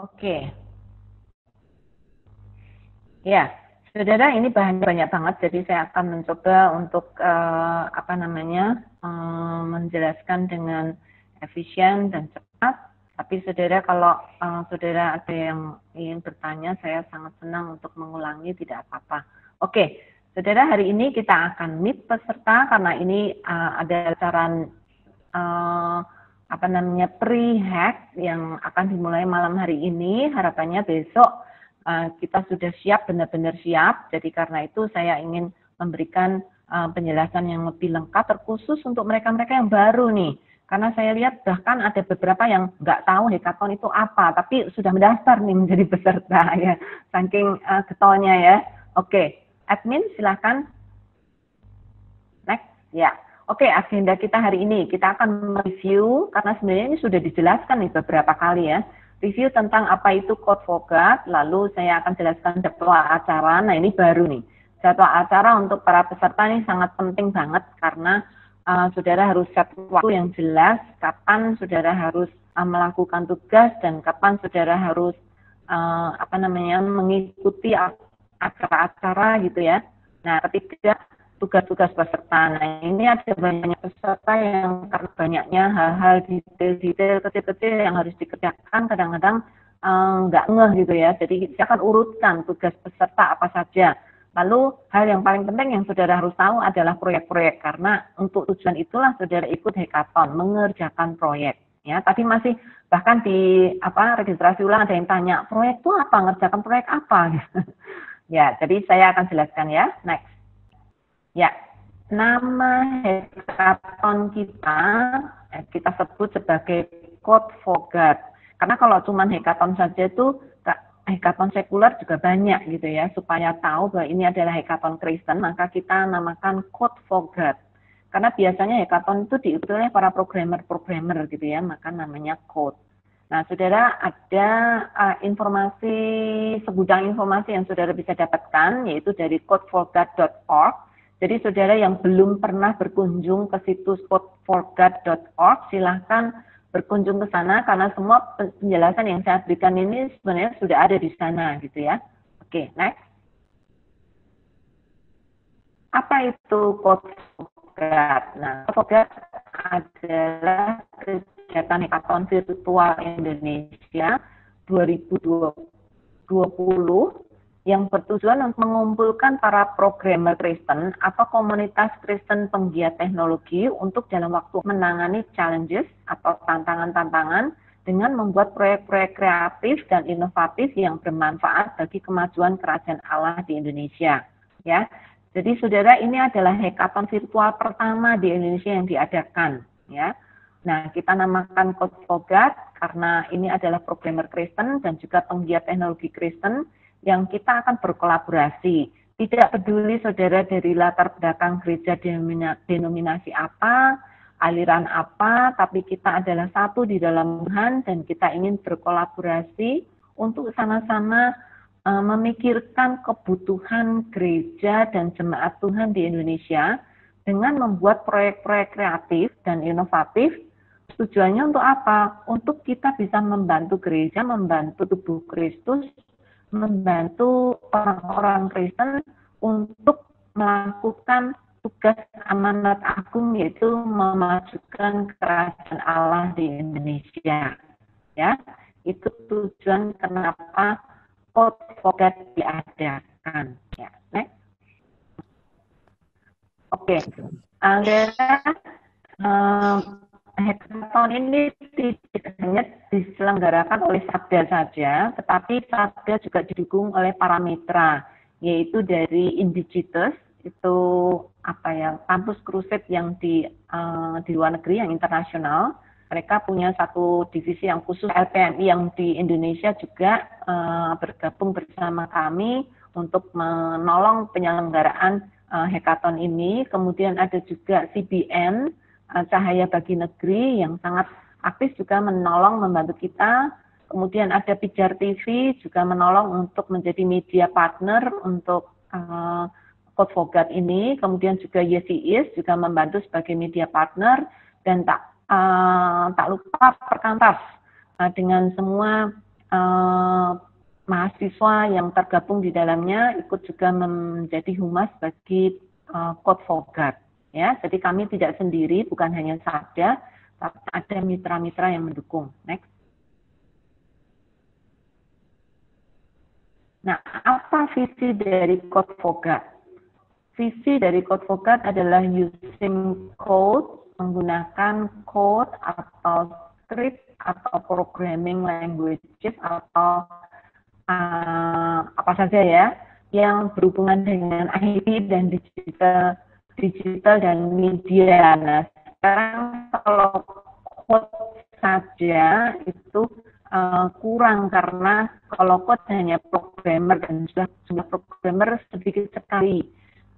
Oke. Ya, saudara, ini bahannya banyak banget, jadi saya akan mencoba untuk menjelaskan dengan efisien dan cepat. Tapi saudara, kalau saudara ada yang ingin bertanya, saya sangat senang untuk mengulangi, tidak apa-apa. Oke, saudara, hari ini kita akan meet peserta karena ini ada acara pre-hack yang akan dimulai malam hari ini. Harapannya besok kita sudah siap, benar-benar siap. Jadi karena itu saya ingin memberikan penjelasan yang lebih lengkap, terkhusus untuk mereka-mereka yang baru nih. Karena saya lihat bahkan ada beberapa yang nggak tahu hackathon itu apa, tapi sudah mendaftar nih menjadi peserta ya. Saking getolnya ya. Oke, admin silakan. Next, ya. Oke, agenda kita hari ini, kita akan mereview, karena sebenarnya ini sudah dijelaskan nih beberapa kali ya. Review tentang apa itu Code for God, lalu saya akan jelaskan jadwal acara. Nah, ini baru nih. Jadwal acara untuk para peserta ini sangat penting banget, karena saudara harus set waktu yang jelas, kapan saudara harus melakukan tugas, dan kapan saudara harus mengikuti acara-acara gitu ya. Nah, ketiga, tugas-tugas peserta. Nah, ini ada banyak peserta yang karena banyaknya hal-hal detail-detail kecil-kecil yang harus dikerjakan, kadang-kadang nggak ngeh gitu ya. Jadi saya akan urutkan tugas peserta apa saja. Lalu hal yang paling penting yang saudara harus tahu adalah proyek-proyek, karena untuk tujuan itulah saudara ikut hackathon, mengerjakan proyek. Ya, tadi masih bahkan di registrasi ulang ada yang tanya, proyek itu apa? Ngerjakan proyek apa? Ya, jadi saya akan jelaskan ya. Next. Ya, nama hackathon kita sebut sebagai Code for God. Karena kalau cuma hackathon saja itu, hackathon sekuler juga banyak gitu ya. Supaya tahu bahwa ini adalah hackathon Kristen, maka kita namakan Code for God. Karena biasanya hackathon itu diikuti oleh para programmer gitu ya, maka namanya code. Nah, saudara, ada segudang informasi yang saudara bisa dapatkan, yaitu dari codeforgod.org. Jadi saudara yang belum pernah berkunjung ke situs codeforgod.org, silahkan berkunjung ke sana, karena semua penjelasan yang saya berikan ini sebenarnya sudah ada di sana gitu ya. Oke, next. Apa itu Code4God? Nah, Code4God adalah kegiatan hackathon virtual Indonesia 2020 yang bertujuan untuk mengumpulkan para programmer Kristen atau komunitas Kristen penggiat teknologi untuk dalam waktu menangani challenges atau tantangan-tantangan dengan membuat proyek-proyek kreatif dan inovatif yang bermanfaat bagi kemajuan kerajaan Allah di Indonesia. Ya, jadi saudara, ini adalah hackathon virtual pertama di Indonesia yang diadakan. Ya, nah kita namakan Code for God karena ini adalah programmer Kristen dan juga penggiat teknologi Kristen yang kita akan berkolaborasi. Tidak peduli saudara dari latar belakang gereja denominasi apa, aliran apa, tapi kita adalah satu di dalam Tuhan dan kita ingin berkolaborasi untuk sama-sama memikirkan kebutuhan gereja dan jemaat Tuhan di Indonesia dengan membuat proyek-proyek kreatif dan inovatif. Tujuannya untuk apa? Untuk kita bisa membantu gereja, membantu tubuh Kristus, membantu orang-orang Kristen untuk melakukan tugas amanat agung, yaitu memajukan kerajaan Allah di Indonesia. Ya, itu tujuan kenapa Code for God diadakan. Ya, next. Oke, hackathon ini tidak hanya diselenggarakan oleh Sabda saja, tetapi Sabda juga didukung oleh para mitra, yaitu dari Indigitus, itu kampus Crusade yang di luar negeri, yang internasional. Mereka punya satu divisi yang khusus, LPMI yang di Indonesia juga bergabung bersama kami untuk menolong penyelenggaraan hackathon ini. Kemudian ada juga CBN, Cahaya Bagi Negeri, yang sangat aktif juga menolong, membantu kita. Kemudian ada Pijar TV juga menolong untuk menjadi media partner untuk Code for God ini. Kemudian juga YCIS juga membantu sebagai media partner, dan tak lupa Perkantas dengan semua mahasiswa yang tergabung di dalamnya ikut juga menjadi humas bagi Code for God. Ya, jadi kami tidak sendiri, bukan hanya Sabda, tapi ada mitra-mitra yang mendukung. Next. Nah, apa visi dari Code for God? Visi dari Code for God adalah using code, menggunakan code atau script atau programming languages atau apa saja ya yang berhubungan dengan IT dan digital dan media. Nah, sekarang kalau code saja itu kurang karena kalau code hanya programmer dan jumlah programmer sedikit sekali,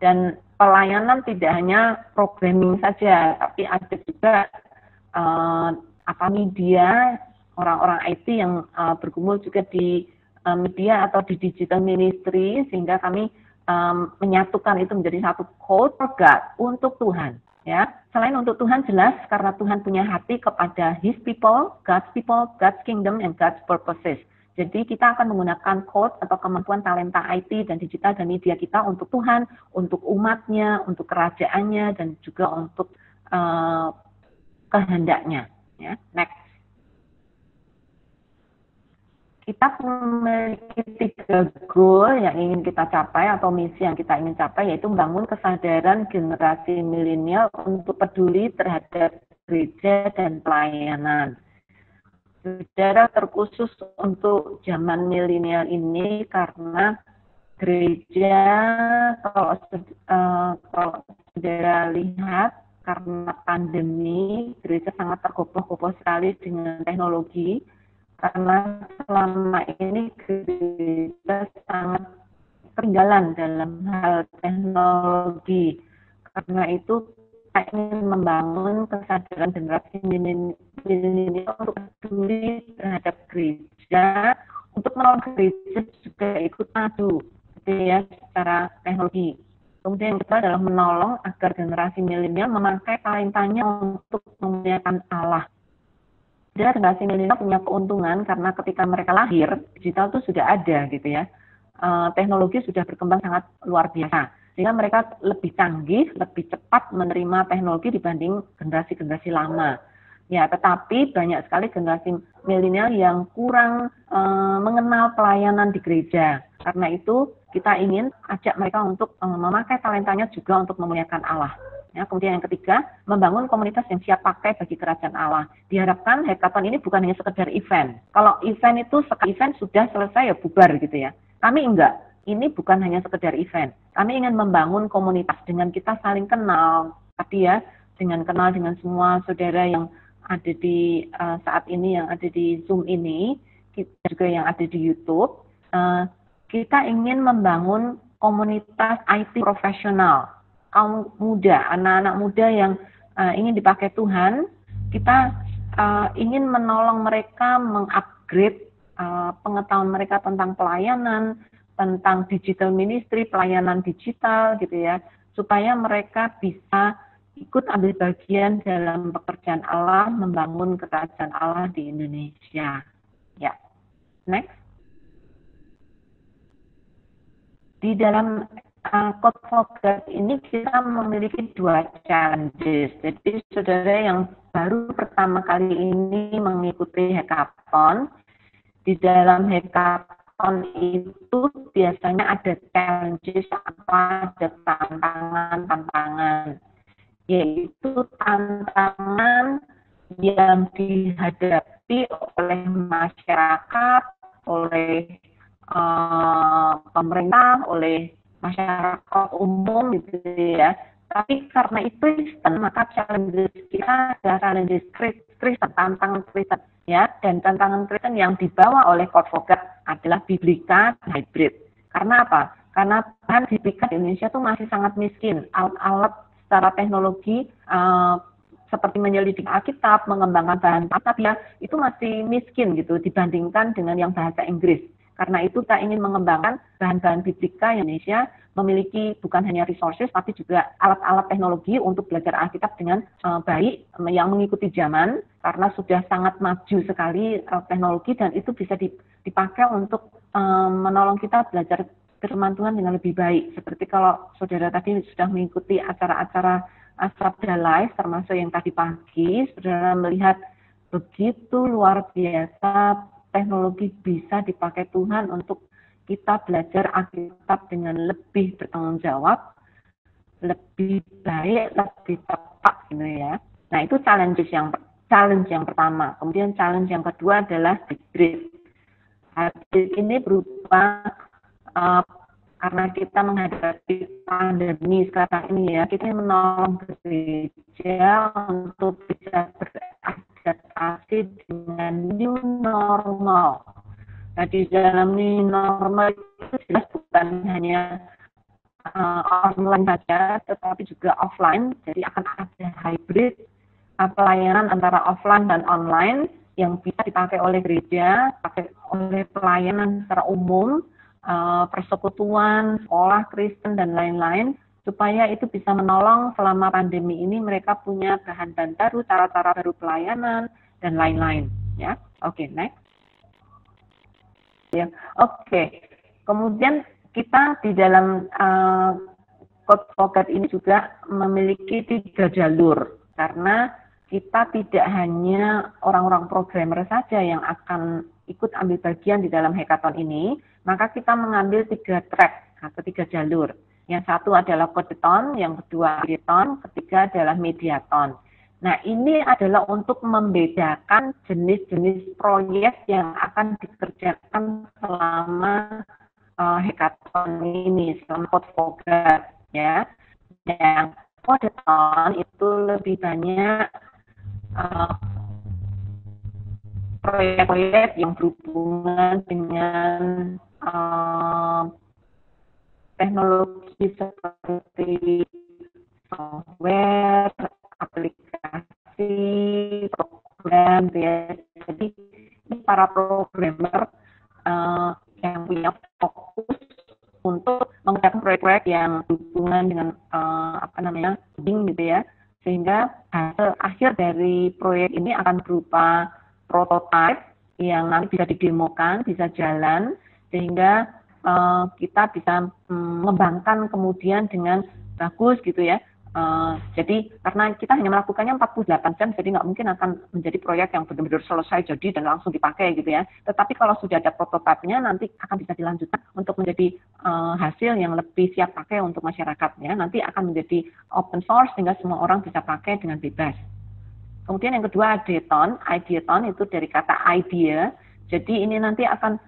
dan pelayanan tidak hanya programming saja, tapi ada juga media, orang-orang IT yang bergumul juga di media atau di digital ministry, sehingga kami menyatukan itu menjadi satu code for God, untuk Tuhan. Ya, selain untuk Tuhan, jelas karena Tuhan punya hati kepada His people, God's kingdom, and God's purposes. Jadi kita akan menggunakan code atau kemampuan talenta IT dan digital dan media kita untuk Tuhan, untuk umatnya, untuk kerajaannya, dan juga untuk kehendaknya. Ya, next. Kita memiliki 3 goal yang ingin kita capai atau misi yang kita ingin capai, yaitu membangun kesadaran generasi milenial untuk peduli terhadap gereja dan pelayanan. Saudara, terkhusus untuk zaman milenial ini karena gereja, kalau saudara lihat, karena pandemi, gereja sangat tergopoh-gopoh sekali dengan teknologi. Karena selama ini gereja sangat ketinggalan dalam hal teknologi. Karena itu kita ingin membangun kesadaran generasi milenial untuk peduli terhadap gereja, untuk menolong gereja juga ikut maju, gitu ya, secara teknologi. Kemudian yang kedua adalah menolong agar generasi milenial memakai talentanya untuk memuliakan Allah. Jadi generasi milenial punya keuntungan karena ketika mereka lahir, digital itu sudah ada, gitu ya. Teknologi sudah berkembang sangat luar biasa, sehingga mereka lebih canggih, lebih cepat menerima teknologi dibanding generasi-generasi lama. Ya, tetapi banyak sekali generasi milenial yang kurang mengenal pelayanan di gereja. Karena itu kita ingin ajak mereka untuk memakai talentanya juga untuk memuliakan Allah. Ya, kemudian yang ketiga, membangun komunitas yang siap pakai bagi kerajaan Allah. Diharapkan hackathon ini bukan hanya sekedar event. Kalau event itu sekali event sudah selesai ya bubar, gitu ya. Kami enggak. Ini bukan hanya sekedar event. Kami ingin membangun komunitas dengan kita saling kenal. Tadi ya, dengan kenal dengan semua saudara yang ada di saat ini, yang ada di Zoom ini, kita juga yang ada di YouTube. Kita ingin membangun komunitas IT profesional. Kaum muda, anak-anak muda yang ingin dipakai Tuhan, kita ingin menolong mereka mengupgrade pengetahuan mereka tentang pelayanan, tentang digital ministry, pelayanan digital, gitu ya, supaya mereka bisa ikut ambil bagian dalam pekerjaan Allah, membangun kerajaan Allah di Indonesia. Ya, next. Di dalam Code for God ini kita memiliki 2 challenges. Jadi saudara yang baru pertama kali ini mengikuti hackathon, di dalam hackathon itu biasanya ada challenges atau ada tantangan-tantangan, yaitu tantangan yang dihadapi oleh masyarakat, oleh pemerintah, oleh masyarakat umum, gitu ya. Tapi karena itu Kristen, maka challenges kita adalah challenges Kristen, tantangan Kristen, ya. Dan tantangan Kristen yang dibawa oleh Code for God adalah biblika hybrid. Karena apa? Karena bahan biblika di Indonesia itu masih sangat miskin. Alat-alat secara teknologi seperti menyelidik Alkitab, mengembangkan bahan Alkitab, itu masih miskin gitu dibandingkan dengan yang bahasa Inggris. Karena itu kita ingin mengembangkan bahan-bahan biblika Indonesia, memiliki bukan hanya resources tapi juga alat-alat teknologi untuk belajar Alkitab dengan baik, yang mengikuti zaman, karena sudah sangat maju sekali teknologi, dan itu bisa dipakai untuk menolong kita belajar firman Tuhan dengan lebih baik. Seperti kalau saudara tadi sudah mengikuti acara-acara Sabda Live, termasuk yang tadi pagi, saudara melihat begitu luar biasa teknologi bisa dipakai Tuhan untuk kita belajar Alkitab dengan lebih bertanggung jawab, lebih baik, lebih tepat gitu ya. Nah, itu challenge yang pertama. Kemudian challenge yang kedua adalah hybrid. Hybrid ini berupa karena kita menghadapi pandemi sekarang ini ya, kita menolong gereja untuk bisa beradaptasi dengan new normal. Nah, di dalam new normal itu jelas bukan hanya online saja, tetapi juga offline. Jadi akan ada hybrid pelayanan antara offline dan online yang bisa dipakai oleh gereja, dipakai oleh pelayanan secara umum, persekutuan, sekolah Kristen, dan lain-lain, supaya itu bisa menolong selama pandemi ini mereka punya bahan-bahan baru, cara-cara baru pelayanan, dan lain-lain. Ya, oke, next. Ya, oke. Kemudian kita di dalam Code for God ini juga memiliki 3 jalur, karena kita tidak hanya orang-orang programmer saja yang akan ikut ambil bagian di dalam hackathon ini, maka kita mengambil 3 track atau 3 jalur. Yang satu adalah codeton, yang kedua ideaton, ketiga adalah mediaton. Nah, ini adalah untuk membedakan jenis-jenis proyek yang akan dikerjakan selama hackathon ini, selama Code for God, ya. Yang codeton itu lebih banyak proyek-proyek yang berhubungan dengan teknologi seperti software, aplikasi, program, ya. Jadi ini para programmer yang punya fokus untuk mengerjakan proyek-proyek yang berhubungan dengan coding gitu ya, sehingga hasil akhir dari proyek ini akan berupa prototype yang nanti bisa didemokan, bisa jalan, sehingga kita bisa mengembangkan kemudian dengan bagus gitu ya. Jadi karena kita hanya melakukannya 48 jam, jadi nggak mungkin akan menjadi proyek yang benar-benar selesai jadi dan langsung dipakai gitu ya. Tetapi kalau sudah ada prototipenya, nanti akan bisa dilanjutkan untuk menjadi hasil yang lebih siap pakai untuk masyarakat ya. Nanti akan menjadi open source sehingga semua orang bisa pakai dengan bebas. Kemudian yang kedua ideaton itu dari kata idea. Jadi ini nanti akan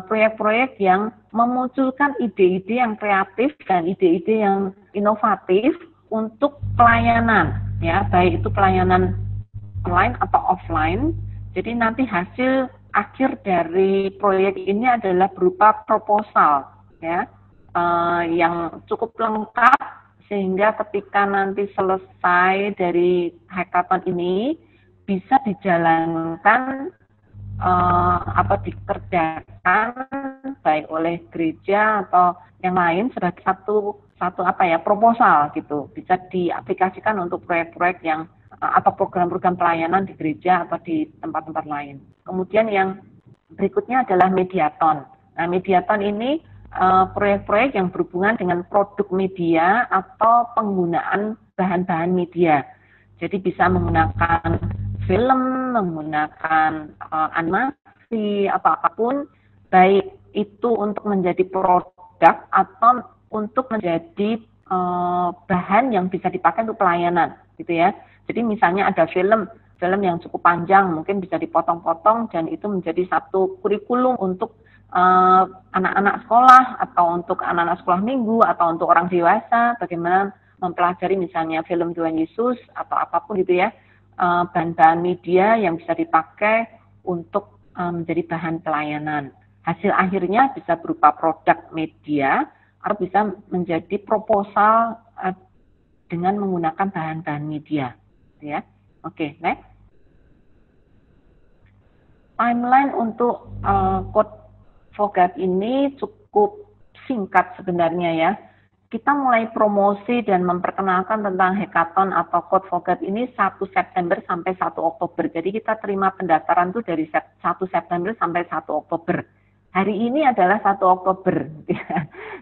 proyek-proyek yang memunculkan ide-ide yang kreatif dan ide-ide yang inovatif untuk pelayanan, ya, baik itu pelayanan online atau offline. Jadi nanti hasil akhir dari proyek ini adalah berupa proposal, ya, yang cukup lengkap sehingga ketika nanti selesai dari hackathon ini bisa dijalankan atau dikerjakan baik oleh gereja atau yang lain sebagai satu proposal gitu, bisa diaplikasikan untuk proyek-proyek yang atau program-program pelayanan di gereja atau di tempat-tempat lain. Kemudian yang berikutnya adalah mediaton. Nah, mediaton ini proyek-proyek yang berhubungan dengan produk media atau penggunaan bahan-bahan media. Jadi bisa menggunakan film, menggunakan animasi atau apapun, baik itu untuk menjadi produk atau untuk menjadi bahan yang bisa dipakai untuk pelayanan, gitu ya. Jadi misalnya ada film yang cukup panjang, mungkin bisa dipotong-potong dan itu menjadi satu kurikulum untuk anak-anak sekolah atau untuk anak-anak sekolah minggu atau untuk orang dewasa, bagaimana mempelajari misalnya film Tuhan Yesus atau apapun gitu ya. Bahan-bahan media yang bisa dipakai untuk menjadi bahan pelayanan. Hasil akhirnya bisa berupa produk media atau bisa menjadi proposal dengan menggunakan bahan-bahan media. Ya, oke, next. Timeline untuk Code for God ini cukup singkat sebenarnya ya. Kita mulai promosi dan memperkenalkan tentang hackathon atau Code for God ini 1 September sampai 1 Oktober. Jadi kita terima pendaftaran itu dari 1 September sampai 1 Oktober. hari ini adalah 1 Oktober.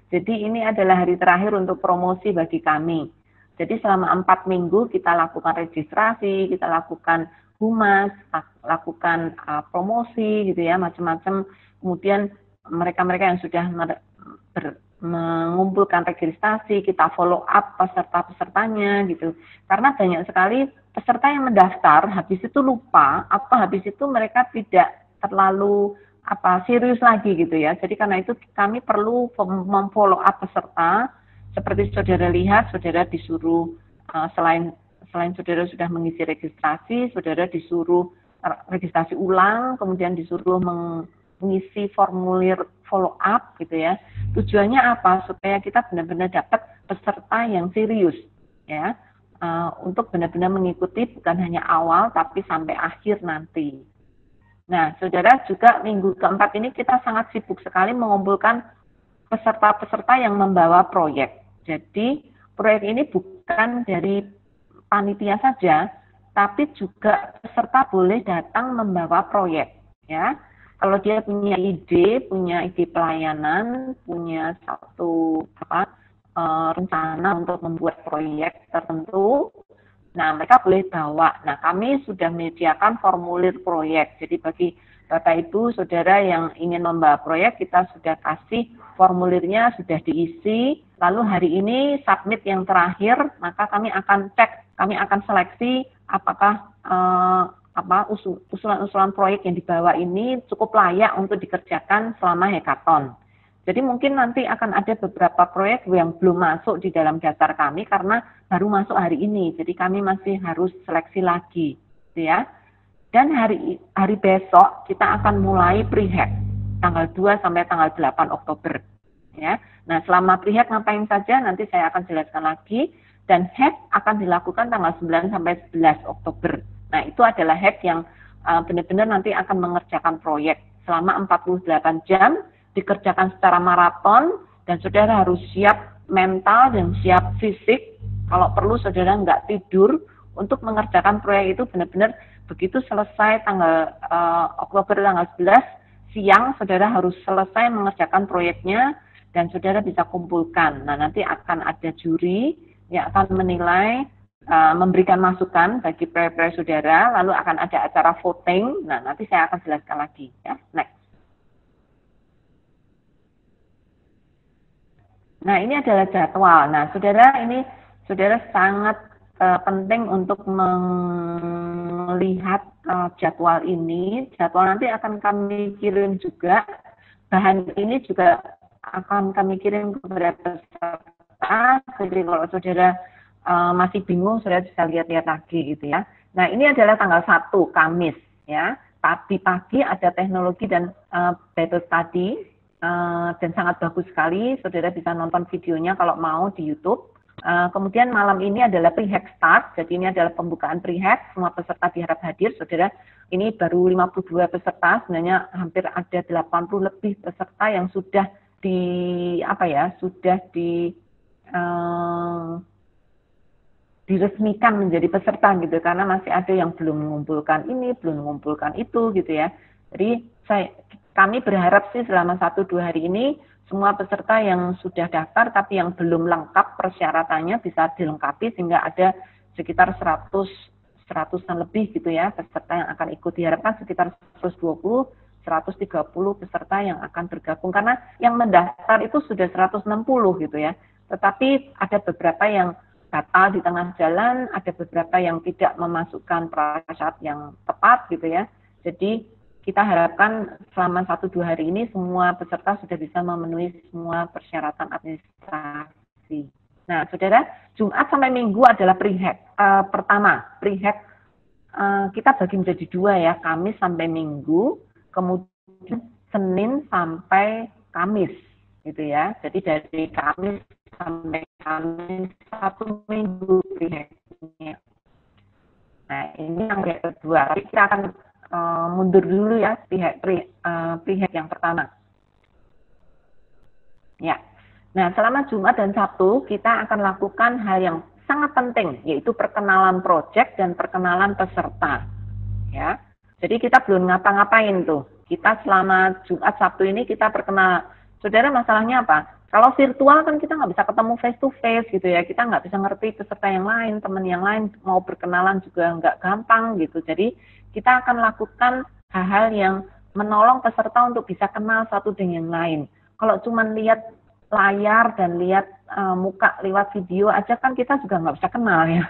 Jadi ini adalah hari terakhir untuk promosi bagi kami. Jadi selama 4 minggu kita lakukan registrasi, kita lakukan humas, lakukan promosi gitu ya, macam-macam. Kemudian mereka-mereka yang sudah mengumpulkan registrasi, kita follow up peserta-pesertanya gitu. Karena banyak sekali peserta yang mendaftar, habis itu lupa, atau habis itu mereka tidak terlalu serius lagi gitu ya. Jadi karena itu kami perlu memfollow up peserta. Seperti saudara lihat, saudara disuruh selain saudara sudah mengisi registrasi, saudara disuruh registrasi ulang, kemudian disuruh mengisi formulir follow up gitu ya. Tujuannya apa? Supaya kita benar-benar dapat peserta yang serius ya, untuk benar-benar mengikuti bukan hanya awal tapi sampai akhir nanti. Nah, saudara, juga minggu keempat ini kita sangat sibuk sekali mengumpulkan peserta-peserta yang membawa proyek. Jadi, proyek ini bukan dari panitia saja, tapi juga peserta boleh datang membawa proyek. Ya, kalau dia punya ide pelayanan, punya satu rencana untuk membuat proyek tertentu, nah, mereka boleh bawa. Nah, kami sudah menyediakan formulir proyek. Jadi bagi Bapak Ibu, Saudara yang ingin membawa proyek, kita sudah kasih formulirnya, sudah diisi. Lalu hari ini submit yang terakhir, maka kami akan cek, kami akan seleksi apakah usulan-usulan proyek yang dibawa ini cukup layak untuk dikerjakan selama hackathon. Jadi mungkin nanti akan ada beberapa proyek yang belum masuk di dalam daftar kami karena baru masuk hari ini. Jadi kami masih harus seleksi lagi, ya. Dan hari besok kita akan mulai pre-hack tanggal 2 sampai tanggal 8 Oktober, ya. Nah, selama pre-hack ngapain saja nanti saya akan jelaskan lagi, dan hack akan dilakukan tanggal 9 sampai 11 Oktober. Nah, itu adalah hack yang benar-benar nanti akan mengerjakan proyek selama 48 jam, dikerjakan secara maraton, dan saudara harus siap mental dan siap fisik. Kalau perlu saudara nggak tidur untuk mengerjakan proyek itu benar-benar begitu selesai tanggal Oktober tanggal 11 siang, saudara harus selesai mengerjakan proyeknya dan saudara bisa kumpulkan. Nah, nanti akan ada juri yang akan menilai, memberikan masukan bagi proyek-proyek saudara, lalu akan ada acara voting. Nah, nanti saya akan jelaskan lagi ya. Next. Nah, ini adalah jadwal. Nah, saudara sangat penting untuk melihat jadwal ini. Jadwal nanti akan kami kirim juga. Bahan ini juga akan kami kirim kepada peserta. Jadi kalau saudara masih bingung, saudara bisa lihat-lihat lagi gitu ya. Nah, ini adalah tanggal 1, Kamis ya. Tadi pagi ada teknologi dan Bible study. Dan sangat bagus sekali, saudara bisa nonton videonya kalau mau di YouTube. Kemudian malam ini adalah pre-hack start, jadi ini adalah pembukaan pre-hack, semua peserta diharap hadir, saudara. Ini baru 52 peserta, sebenarnya hampir ada 80 lebih peserta yang sudah diresmikan menjadi peserta gitu, karena masih ada yang belum mengumpulkan ini, belum mengumpulkan itu gitu ya. Jadi kami berharap sih selama 1-2 hari ini semua peserta yang sudah daftar tapi yang belum lengkap persyaratannya bisa dilengkapi sehingga ada sekitar 100-an lebih gitu ya peserta yang akan ikut. Diharapkan sekitar 120-130 peserta yang akan bergabung, karena yang mendaftar itu sudah 160 gitu ya. Tetapi ada beberapa yang batal di tengah jalan, ada beberapa yang tidak memasukkan prasyarat yang tepat gitu ya. Jadi kita harapkan selama 1-2 hari ini semua peserta sudah bisa memenuhi semua persyaratan administrasi. Nah, saudara, Jumat sampai Minggu adalah pre-hack. Pertama, pre-hack kita bagi menjadi 2 ya, Kamis sampai Minggu, kemudian Senin sampai Kamis, gitu ya. Jadi dari Kamis sampai Kamis 1 minggu pre-hack. Nah, ini yang kedua. Tapi kita akan mundur dulu ya pre-hack yang pertama. Ya. Nah, selama Jumat dan Sabtu kita akan lakukan hal yang sangat penting, yaitu perkenalan proyek dan perkenalan peserta. Ya. Jadi kita belum ngapa-ngapain tuh. Kita selama Jumat Sabtu ini kita perkenalan. Saudara, masalahnya apa? Kalau virtual kan kita nggak bisa ketemu face to face gitu ya, kita nggak bisa ngerti peserta yang lain, teman yang lain, mau berkenalan juga nggak gampang gitu. Jadi kita akan lakukan hal-hal yang menolong peserta untuk bisa kenal satu dengan yang lain. Kalau cuma lihat layar dan lihat muka lewat video aja kan kita juga nggak bisa kenal ya.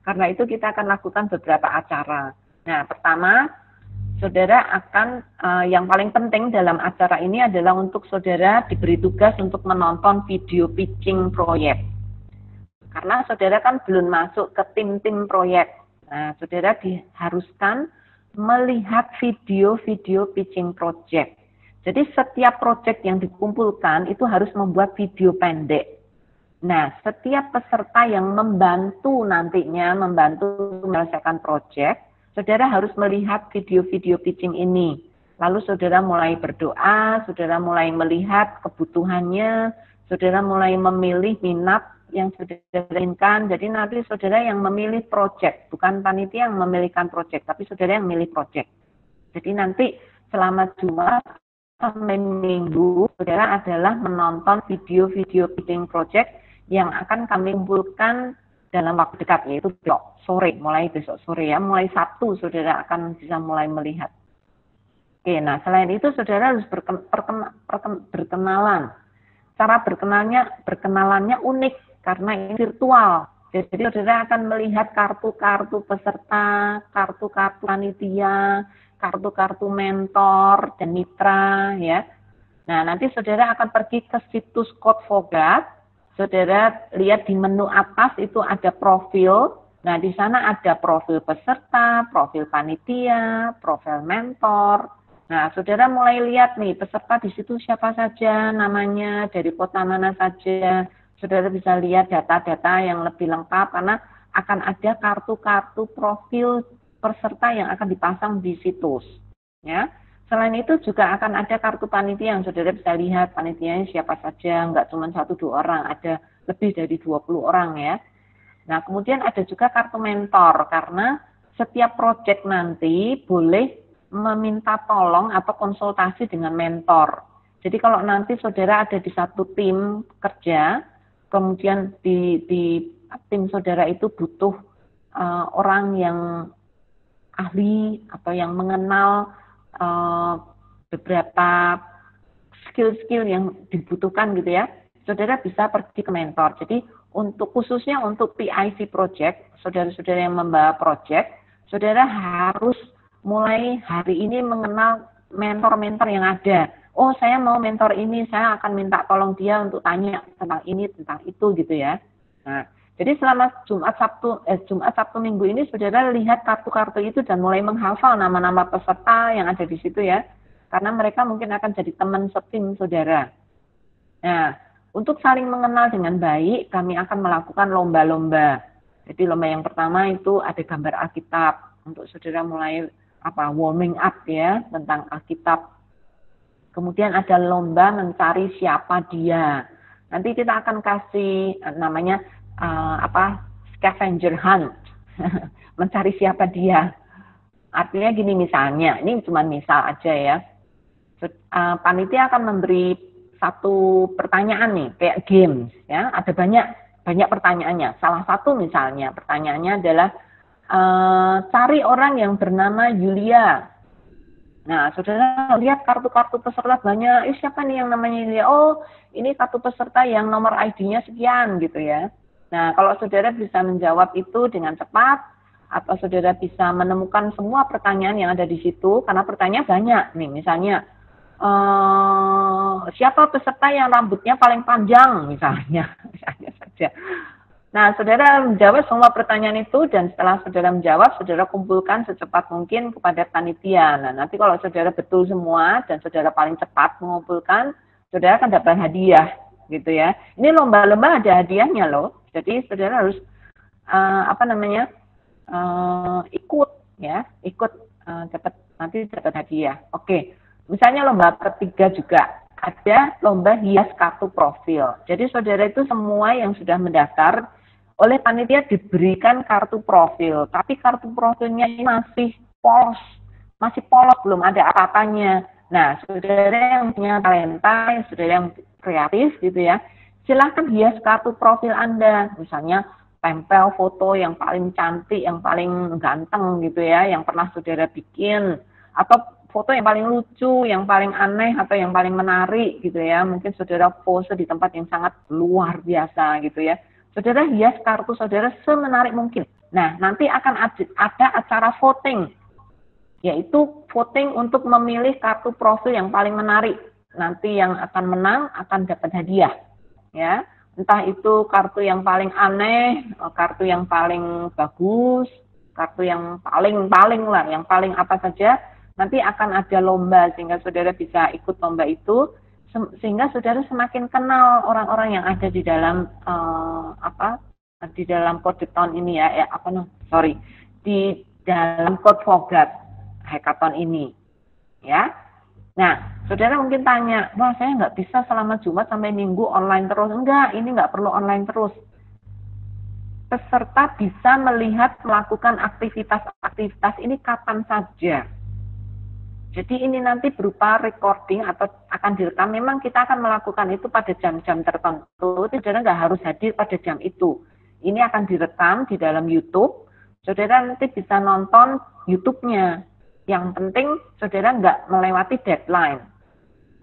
Karena itu kita akan lakukan beberapa acara. Nah, pertama, saudara akan, yang paling penting dalam acara ini adalah untuk saudara diberi tugas untuk menonton video pitching proyek. Karena saudara kan belum masuk ke tim-tim proyek. Nah, saudara diharuskan melihat video-video pitching project. Jadi setiap proyek yang dikumpulkan itu harus membuat video pendek. Nah, setiap peserta yang membantu nantinya, membantu menyelesaikan proyek, saudara harus melihat video-video pitching ini. Lalu saudara mulai berdoa, saudara mulai melihat kebutuhannya, saudara mulai memilih minat yang saudara inginkan. Jadi nanti saudara yang memilih proyek, bukan panitia yang memilihkan proyek, tapi saudara yang memilih proyek. Jadi nanti selama Jumat sampai Minggu, saudara adalah menonton video-video pitching project yang akan kami kumpulkan dalam waktu dekat, yaitu besok sore, mulai besok sore ya, mulai Sabtu saudara akan bisa mulai melihat. Oke, nah selain itu saudara harus berkenalan. Cara berkenalannya unik karena ini virtual. Jadi saudara akan melihat kartu-kartu peserta, kartu-kartu panitia, kartu-kartu mentor dan mitra ya. Nah, nanti saudara akan pergi ke situs Code for God. Saudara lihat di menu atas itu ada profil. Nah, di sana ada profil peserta, profil panitia, profil mentor. Nah, saudara mulai lihat nih peserta di situ siapa saja namanya, dari kota mana saja. Saudara bisa lihat data-data yang lebih lengkap karena akan ada kartu-kartu profil peserta yang akan dipasang di situs. Ya. Selain itu juga akan ada kartu panitia yang saudara bisa lihat panitianya siapa saja, nggak cuma 1-2 orang, ada lebih dari 20 orang ya. Nah, kemudian ada juga kartu mentor karena setiap proyek nanti boleh meminta tolong atau konsultasi dengan mentor. Jadi kalau nanti saudara ada di satu tim kerja, kemudian di tim saudara itu butuh orang yang ahli atau yang mengenal beberapa skill-skill yang dibutuhkan gitu ya, saudara bisa pergi ke mentor. Jadi khususnya untuk PIC project, saudara-saudara yang membawa project, saudara harus mulai hari ini mengenal mentor-mentor yang ada. Oh, saya mau mentor ini, saya akan minta tolong dia untuk tanya tentang ini, tentang itu gitu ya. Nah, jadi selama Jumat Sabtu Minggu ini saudara lihat kartu-kartu itu dan mulai menghafal nama-nama peserta yang ada di situ ya. Karena mereka mungkin akan jadi teman setim saudara. Nah, untuk saling mengenal dengan baik, kami akan melakukan lomba-lomba. Jadi lomba yang pertama itu ada gambar Alkitab untuk saudara mulai warming up ya tentang Alkitab. Kemudian ada lomba mencari siapa dia. Nanti kita akan kasih namanya scavenger hunt, mencari siapa dia. Artinya gini misalnya, ini cuma misal aja ya. Panitia akan memberi satu pertanyaan nih, kayak games ya. Ada banyak pertanyaannya. Salah satu misalnya pertanyaannya adalah cari orang yang bernama Yulia. Nah, saudara lihat kartu-kartu peserta banyak. Siapa nih yang namanya Yulia? Oh, ini kartu peserta yang nomor ID-nya sekian gitu ya. Nah, kalau saudara bisa menjawab itu dengan cepat, atau saudara bisa menemukan semua pertanyaan yang ada di situ, karena pertanyaan banyak nih, misalnya, siapa peserta yang rambutnya paling panjang, misalnya saja. Nah, saudara menjawab semua pertanyaan itu, dan setelah saudara menjawab, saudara kumpulkan secepat mungkin kepada panitia. Nah, nanti kalau saudara betul semua, dan saudara paling cepat mengumpulkan, saudara akan dapat hadiah, gitu ya. Ini lomba-lomba ada hadiahnya loh. Jadi saudara harus ikut nanti dapat hadiah. Oke, misalnya lomba ketiga juga ada lomba hias kartu profil. Jadi saudara itu semua yang sudah mendaftar oleh panitia diberikan kartu profil, tapi kartu profilnya ini masih polos, masih polos, belum ada apa-apanya. Nah, saudara yang punya talenta, saudara yang kreatif gitu ya, silahkan hias kartu profil Anda. Misalnya tempel foto yang paling cantik, yang paling ganteng gitu ya, yang pernah saudara bikin. Atau foto yang paling lucu, yang paling aneh, atau yang paling menarik gitu ya. Mungkin saudara pose di tempat yang sangat luar biasa gitu ya. Saudara hias kartu saudara semenarik mungkin. Nah, nanti akan ada acara voting, yaitu voting untuk memilih kartu profil yang paling menarik. Nanti yang akan menang akan dapat hadiah. Ya, entah itu kartu yang paling aneh, kartu yang paling bagus, kartu yang paling lah, yang paling apa saja, nanti akan ada lomba sehingga saudara bisa ikut lomba itu, sehingga saudara semakin kenal orang-orang yang ada di dalam di dalam Codethon ini ya, di dalam Code for God hackathon ini, ya. Nah, saudara mungkin tanya, wah saya nggak bisa selama Jumat sampai Minggu online terus. Enggak, ini nggak perlu online terus. Peserta bisa melakukan aktivitas-aktivitas ini kapan saja. Jadi ini nanti berupa recording atau akan direkam. Memang kita akan melakukan itu pada jam-jam tertentu. Saudara nggak harus hadir pada jam itu. Ini akan direkam di dalam YouTube. Saudara nanti bisa nonton YouTube-nya. Yang penting saudara nggak melewati deadline.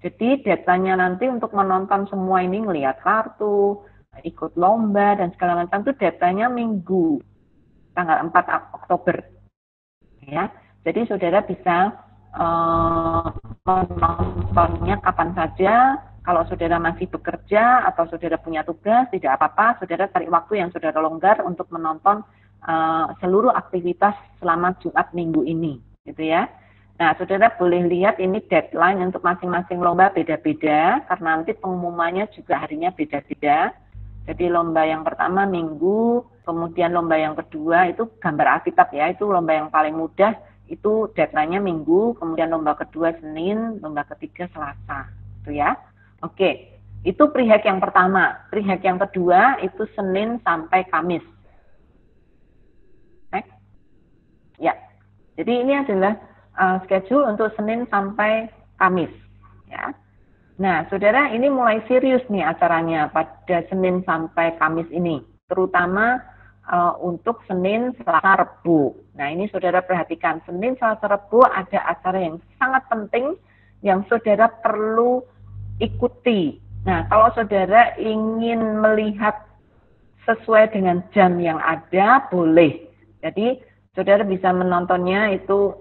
Jadi deadline-nya nanti untuk menonton semua ini, ngelihat kartu, ikut lomba, dan segala macam itu deadline-nya Minggu, tanggal 4 Oktober. Ya, jadi saudara bisa menontonnya kapan saja. Kalau saudara masih bekerja atau saudara punya tugas, tidak apa-apa, saudara cari waktu yang saudara longgar untuk menonton seluruh aktivitas selama Jumat Minggu ini. Gitu ya. Nah, saudara boleh lihat ini deadline untuk masing-masing lomba beda-beda, karena nanti pengumumannya juga harinya beda-beda. Jadi lomba yang pertama Minggu, kemudian lomba yang kedua itu gambar Alkitab ya, itu lomba yang paling mudah, itu deadline-nya Minggu, kemudian lomba kedua Senin, lomba ketiga Selasa. Gitu ya. Oke, itu pre-hack yang pertama. Pre-hack yang kedua itu Senin sampai Kamis. Ya. Jadi ini adalah schedule untuk Senin sampai Kamis. Ya. Nah, saudara, ini mulai serius nih acaranya pada Senin sampai Kamis ini. Terutama untuk Senin, Selasa, Rabu. Nah, ini saudara perhatikan. Senin, Selasa, Rabu ada acara yang sangat penting yang saudara perlu ikuti. Nah, kalau saudara ingin melihat sesuai dengan jam yang ada, boleh. Jadi, saudara bisa menontonnya itu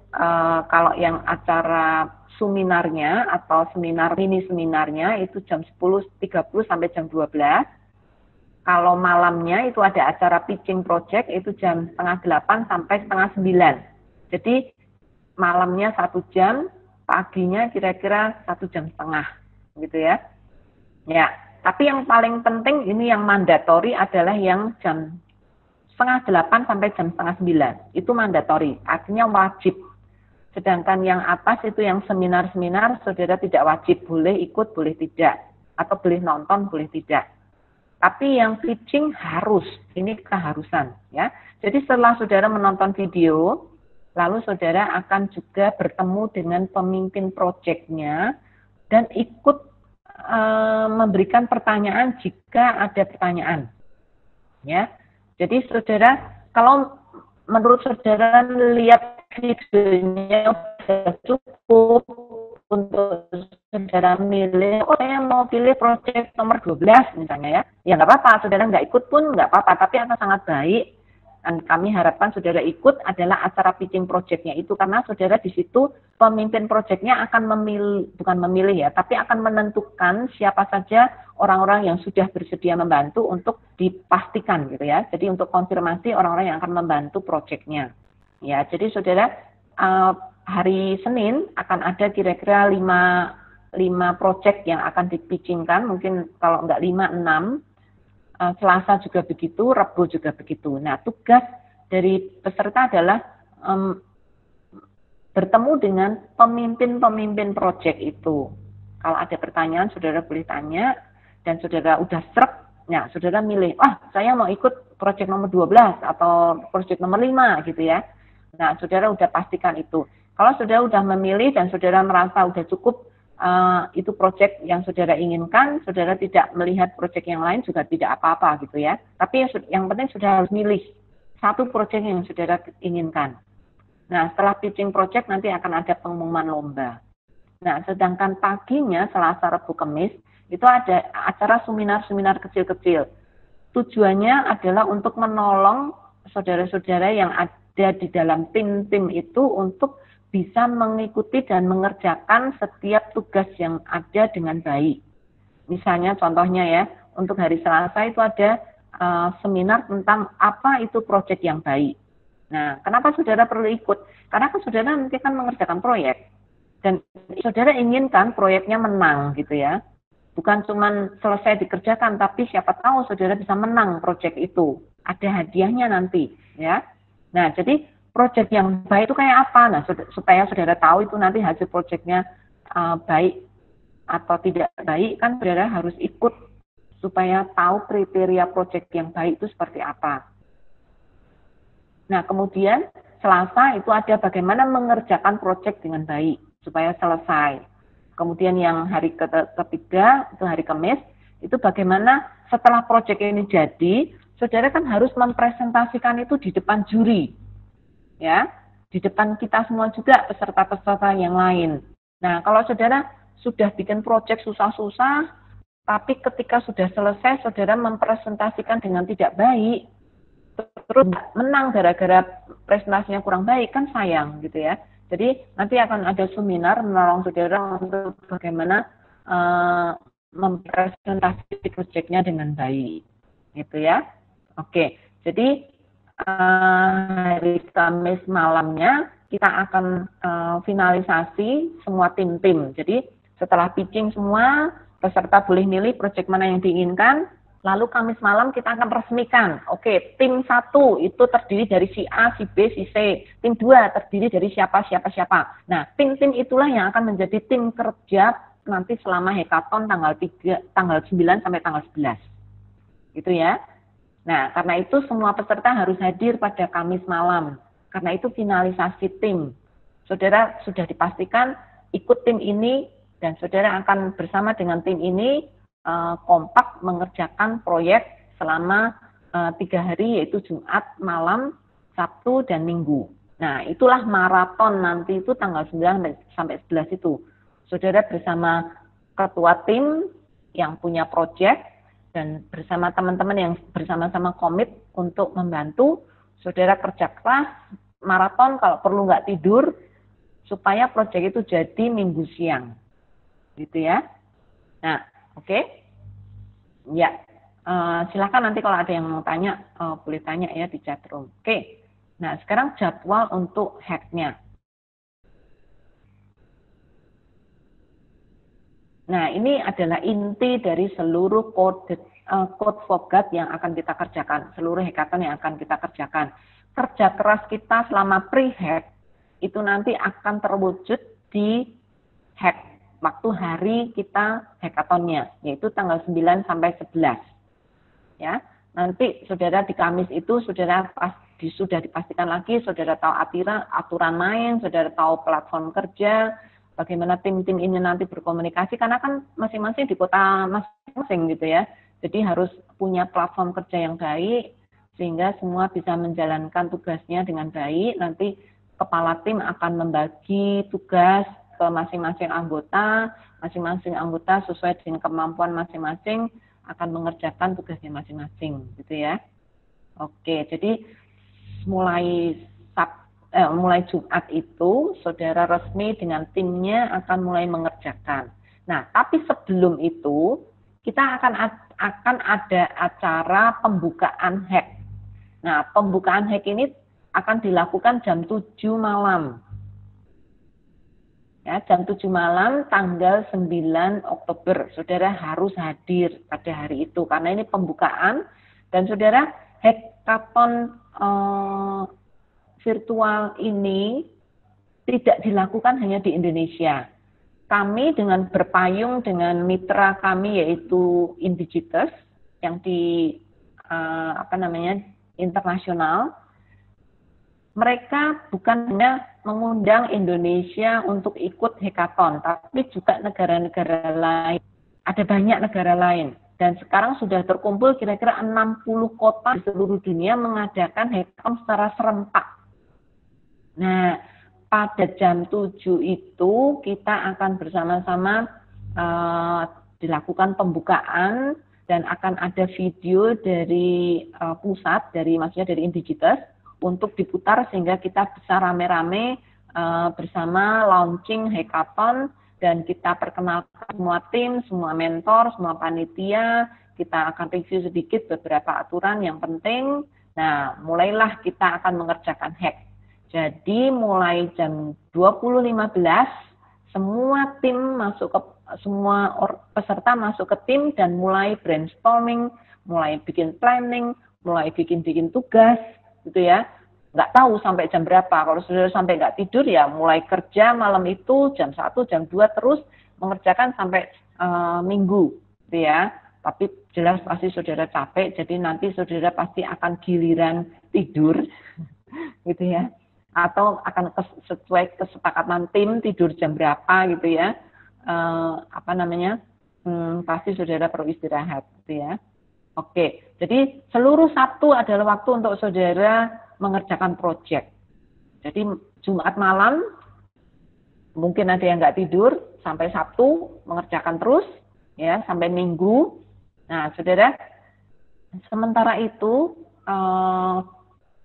kalau yang acara seminarnya atau mini seminarnya itu jam 10.30 sampai jam 12. Kalau malamnya itu ada acara pitching project itu jam 7:30 sampai 8:30. Jadi malamnya 1 jam, paginya kira-kira 1,5 jam, gitu ya. Ya, tapi yang paling penting ini yang mandatori adalah yang jam 7:30 sampai jam 8:30, itu mandatori, artinya wajib. Sedangkan yang atas itu yang seminar-seminar, saudara tidak wajib, boleh ikut, boleh tidak, atau boleh nonton, boleh tidak. Tapi yang pitching harus, ini keharusan, ya. Jadi setelah saudara menonton video, lalu saudara akan juga bertemu dengan pemimpin proyeknya dan ikut memberikan pertanyaan jika ada pertanyaan, ya. Jadi saudara, kalau menurut saudara lihat videonya sudah cukup untuk saudara milih, oh saya mau pilih proyek nomor 12 misalnya ya nggak apa-apa, saudara nggak ikut pun nggak apa-apa, tapi akan sangat baik. Dan kami harapkan saudara ikut adalah acara pitching projectnya itu, karena saudara di situ pemimpin projectnya akan bukan memilih ya, tapi akan menentukan siapa saja orang-orang yang sudah bersedia membantu untuk dipastikan gitu ya. Jadi untuk konfirmasi orang-orang yang akan membantu projectnya. Ya, jadi saudara hari Senin akan ada kira-kira 5 project yang akan dipitchingkan, mungkin kalau enggak 5, 6. Selasa juga begitu, Rabu juga begitu. Nah, tugas dari peserta adalah bertemu dengan pemimpin-pemimpin proyek itu. Kalau ada pertanyaan, saudara boleh tanya, dan saudara udah srek, nah saudara milih, saya mau ikut proyek nomor 12 atau proyek nomor 5 gitu ya. Nah, saudara udah pastikan itu. Kalau saudara sudah memilih dan saudara merasa sudah cukup itu proyek yang saudara inginkan, saudara tidak melihat proyek yang lain juga tidak apa-apa gitu ya. Tapi yang penting saudara harus milih satu proyek yang saudara inginkan. Nah, setelah pitching proyek nanti akan ada pengumuman lomba. Nah, sedangkan paginya Selasa, Rabu, Kamis itu ada acara seminar-seminar kecil-kecil. Tujuannya adalah untuk menolong saudara-saudara yang ada di dalam tim-tim itu untuk bisa mengikuti dan mengerjakan setiap tugas yang ada dengan baik. Misalnya contohnya ya, untuk hari Selasa itu ada seminar tentang apa itu proyek yang baik. Nah, kenapa saudara perlu ikut? Karena kan saudara nanti kan mengerjakan proyek. Dan saudara inginkan proyeknya menang gitu ya. Bukan cuma selesai dikerjakan, tapi siapa tahu saudara bisa menang proyek itu. Ada hadiahnya nanti ya. Nah, jadi proyek yang baik itu kayak apa? Nah, supaya saudara tahu itu nanti hasil proyeknya baik atau tidak baik, kan saudara harus ikut supaya tahu kriteria proyek yang baik itu seperti apa. Nah, kemudian Selasa itu ada bagaimana mengerjakan proyek dengan baik supaya selesai. Kemudian yang hari ketiga, itu hari Kamis, itu bagaimana setelah proyek ini jadi, saudara kan harus mempresentasikan itu di depan juri. Ya, di depan kita semua juga peserta-peserta yang lain. Nah, kalau saudara sudah bikin proyek susah-susah, tapi ketika sudah selesai, saudara mempresentasikan dengan tidak baik, terus menang gara-gara presentasinya kurang baik, kan sayang gitu ya. Jadi nanti akan ada seminar menolong saudara untuk bagaimana mempresentasi proyeknya dengan baik, gitu ya. Oke, jadi hari Kamis malamnya kita akan finalisasi semua tim-tim. Jadi setelah pitching semua, peserta boleh milih proyek mana yang diinginkan. Lalu Kamis malam kita akan resmikan, oke, tim 1 itu terdiri dari si A, si B, si C. Tim 2 terdiri dari siapa. Nah, tim-tim itulah yang akan menjadi tim kerja nanti selama hackathon tanggal 9 sampai tanggal 11. Gitu ya. Nah, karena itu semua peserta harus hadir pada Kamis malam. Karena itu finalisasi tim. Saudara sudah dipastikan ikut tim ini dan saudara akan bersama dengan tim ini kompak mengerjakan proyek selama 3 hari, yaitu Jumat malam, Sabtu, dan Minggu. Nah, itulah maraton nanti itu tanggal 9 sampai 11 itu. Saudara bersama ketua tim yang punya proyek dan bersama teman-teman yang bersama-sama komit untuk membantu, saudara kerja keras, maraton kalau perlu nggak tidur, supaya proyek itu jadi Minggu siang. Gitu ya. Nah, oke, ya, silakan nanti kalau ada yang mau tanya, boleh tanya ya di chat room. Oke, nah sekarang jadwal untuk hacknya. Nah, ini adalah inti dari seluruh code for God yang akan kita kerjakan, seluruh hackathon yang akan kita kerjakan. Kerja keras kita selama pre-hack itu nanti akan terwujud di hack. Waktu hari kita hackathonnya, yaitu tanggal 9 sampai 11. Ya, nanti saudara di Kamis itu saudara sudah dipastikan lagi, saudara tahu aturan main, saudara tahu platform kerja, bagaimana tim-tim ini nanti berkomunikasi, karena kan masing-masing di kota masing-masing gitu ya. Jadi harus punya platform kerja yang baik, sehingga semua bisa menjalankan tugasnya dengan baik. Nanti kepala tim akan membagi tugas ke masing-masing anggota sesuai dengan kemampuan masing-masing akan mengerjakan tugasnya masing-masing, gitu ya. Oke, jadi mulai Jumat itu saudara resmi dengan timnya akan mulai mengerjakan. Nah, tapi sebelum itu kita akan ada acara pembukaan hack. Nah, pembukaan hack ini akan dilakukan jam 7 malam. Ya, jam 7 malam tanggal 9 Oktober. Saudara harus hadir pada hari itu karena ini pembukaan dan saudara hackathon virtual ini tidak dilakukan hanya di Indonesia. Kami dengan berpayung dengan mitra kami yaitu Indigitus yang di internasional mereka bukan hanya mengundang Indonesia untuk ikut hackathon, tapi juga negara-negara lain. Ada banyak negara lain. Dan sekarang sudah terkumpul kira-kira 60 kota di seluruh dunia mengadakan hackathon secara serentak. Nah, pada jam 7 itu kita akan bersama-sama dilakukan pembukaan dan akan ada video dari pusat, maksudnya dari Indigites, untuk diputar sehingga kita bisa rame-rame bersama launching hackathon dan kita perkenalkan semua tim, semua mentor, semua panitia. Kita akan review sedikit beberapa aturan yang penting. Nah, mulailah kita akan mengerjakan hack. Jadi mulai jam 20.15 semua peserta masuk ke tim dan mulai brainstorming, mulai bikin planning, mulai bikin tugas, gitu ya. Nggak tahu sampai jam berapa. Kalau saudara sampai nggak tidur ya mulai kerja malam itu jam 1, jam 2 terus mengerjakan sampai minggu, gitu ya. Tapi jelas pasti saudara capek, jadi nanti saudara pasti akan giliran tidur, gitu ya. Atau akan sesuai kesepakatan tim tidur jam berapa, gitu ya. Pasti saudara perlu istirahat, gitu ya. Oke, jadi seluruh Sabtu adalah waktu untuk saudara mengerjakan proyek. Jadi Jumat malam mungkin ada yang nggak tidur sampai Sabtu mengerjakan terus, ya sampai Minggu. Nah, saudara, sementara itu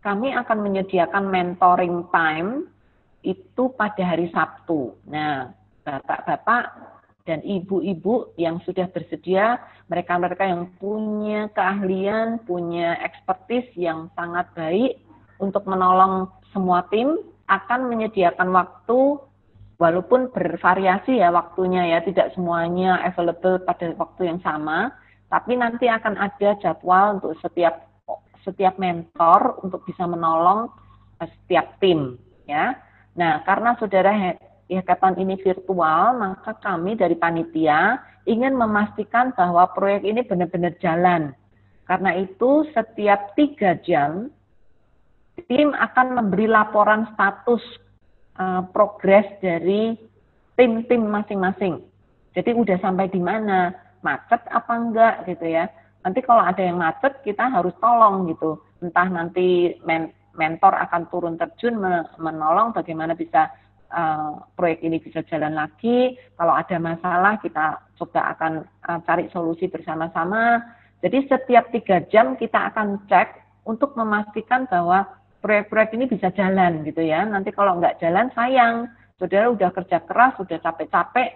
kami akan menyediakan mentoring time itu pada hari Sabtu. Nah, bapak-bapak dan ibu-ibu yang sudah bersedia, mereka-mereka yang punya keahlian, punya expertise yang sangat baik untuk menolong semua tim, akan menyediakan waktu, walaupun bervariasi ya waktunya ya, tidak semuanya available pada waktu yang sama, tapi nanti akan ada jadwal untuk setiap mentor untuk bisa menolong setiap tim, ya. Nah, karena saudara hackathon ini virtual, maka kami dari panitia ingin memastikan bahwa proyek ini benar-benar jalan. Karena itu setiap 3 jam, tim akan memberi laporan status progres dari tim-tim masing-masing. Jadi udah sampai di mana, macet apa enggak gitu ya. Nanti kalau ada yang macet, kita harus tolong gitu. Entah nanti mentor akan turun terjun menolong bagaimana bisa proyek ini bisa jalan lagi. Kalau ada masalah kita coba akan cari solusi bersama-sama. Jadi setiap 3 jam kita akan cek untuk memastikan bahwa proyek-proyek ini bisa jalan gitu ya. Nanti kalau nggak jalan sayang. Saudara udah kerja keras, sudah capek-capek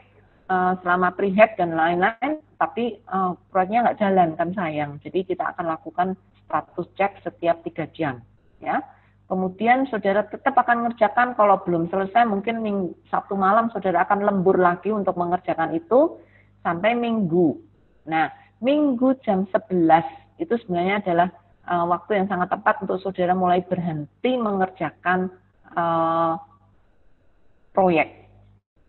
selama pre-hack dan lain-lain, tapi proyeknya nggak jalan kan sayang. Jadi kita akan lakukan status cek setiap 3 jam ya. Kemudian saudara tetap akan mengerjakan, kalau belum selesai mungkin Sabtu malam saudara akan lembur lagi untuk mengerjakan itu sampai Minggu. Nah, Minggu jam 11 itu sebenarnya adalah waktu yang sangat tepat untuk saudara mulai berhenti mengerjakan proyek.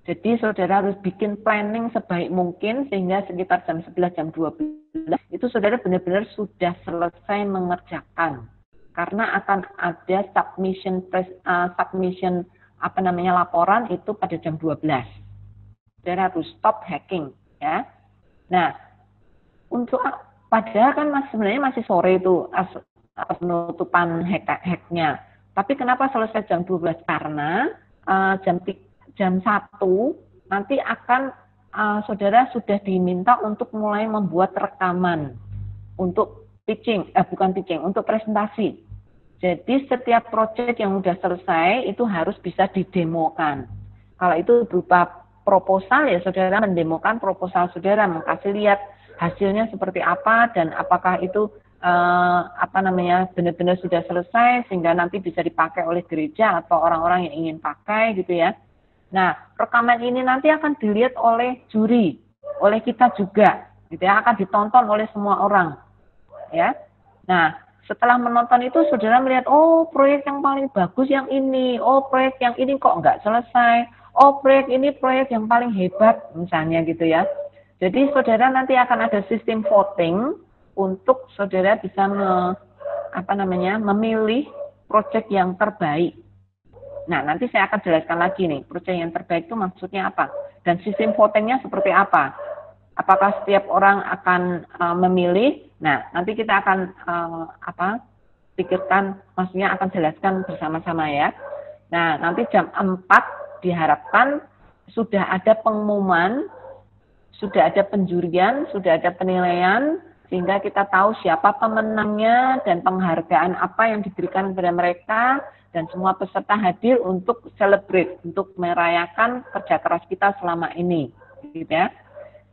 Jadi saudara harus bikin planning sebaik mungkin sehingga sekitar jam 11, jam 12 itu saudara benar-benar sudah selesai mengerjakan. Karena akan ada submission laporan itu pada jam 12. Saudara harus stop hacking ya. Nah, untuk padahal kan sebenarnya masih sore itu penutupan hacknya. Tapi kenapa selesai jam 12? Karena jam 1 nanti akan saudara sudah diminta untuk mulai membuat rekaman untuk untuk presentasi. Jadi setiap proyek yang sudah selesai itu harus bisa didemokan. Kalau itu berupa proposal ya saudara mendemokan proposal saudara, mengkasih lihat hasilnya seperti apa dan apakah itu benar-benar sudah selesai sehingga nanti bisa dipakai oleh gereja atau orang-orang yang ingin pakai gitu ya. Nah, rekaman ini nanti akan dilihat oleh juri, oleh kita juga, gitu ya, akan ditonton oleh semua orang, ya. Nah, setelah menonton itu, saudara melihat, oh proyek yang paling bagus yang ini, oh proyek yang ini kok nggak selesai, oh proyek ini proyek yang paling hebat, misalnya gitu ya. Jadi saudara nanti akan ada sistem voting untuk saudara bisa memilih project yang terbaik. Nah, nanti saya akan jelaskan lagi nih, project yang terbaik itu maksudnya apa, dan sistem votingnya seperti apa. Apakah setiap orang akan memilih? Nah, nanti kita akan pikirkan, maksudnya akan jelaskan bersama-sama ya. Nah, nanti jam 4 diharapkan sudah ada pengumuman, sudah ada penjurian, sudah ada penilaian, sehingga kita tahu siapa pemenangnya dan penghargaan apa yang diberikan kepada mereka, dan semua peserta hadir untuk celebrate, untuk merayakan kerja keras kita selama ini, gitu ya.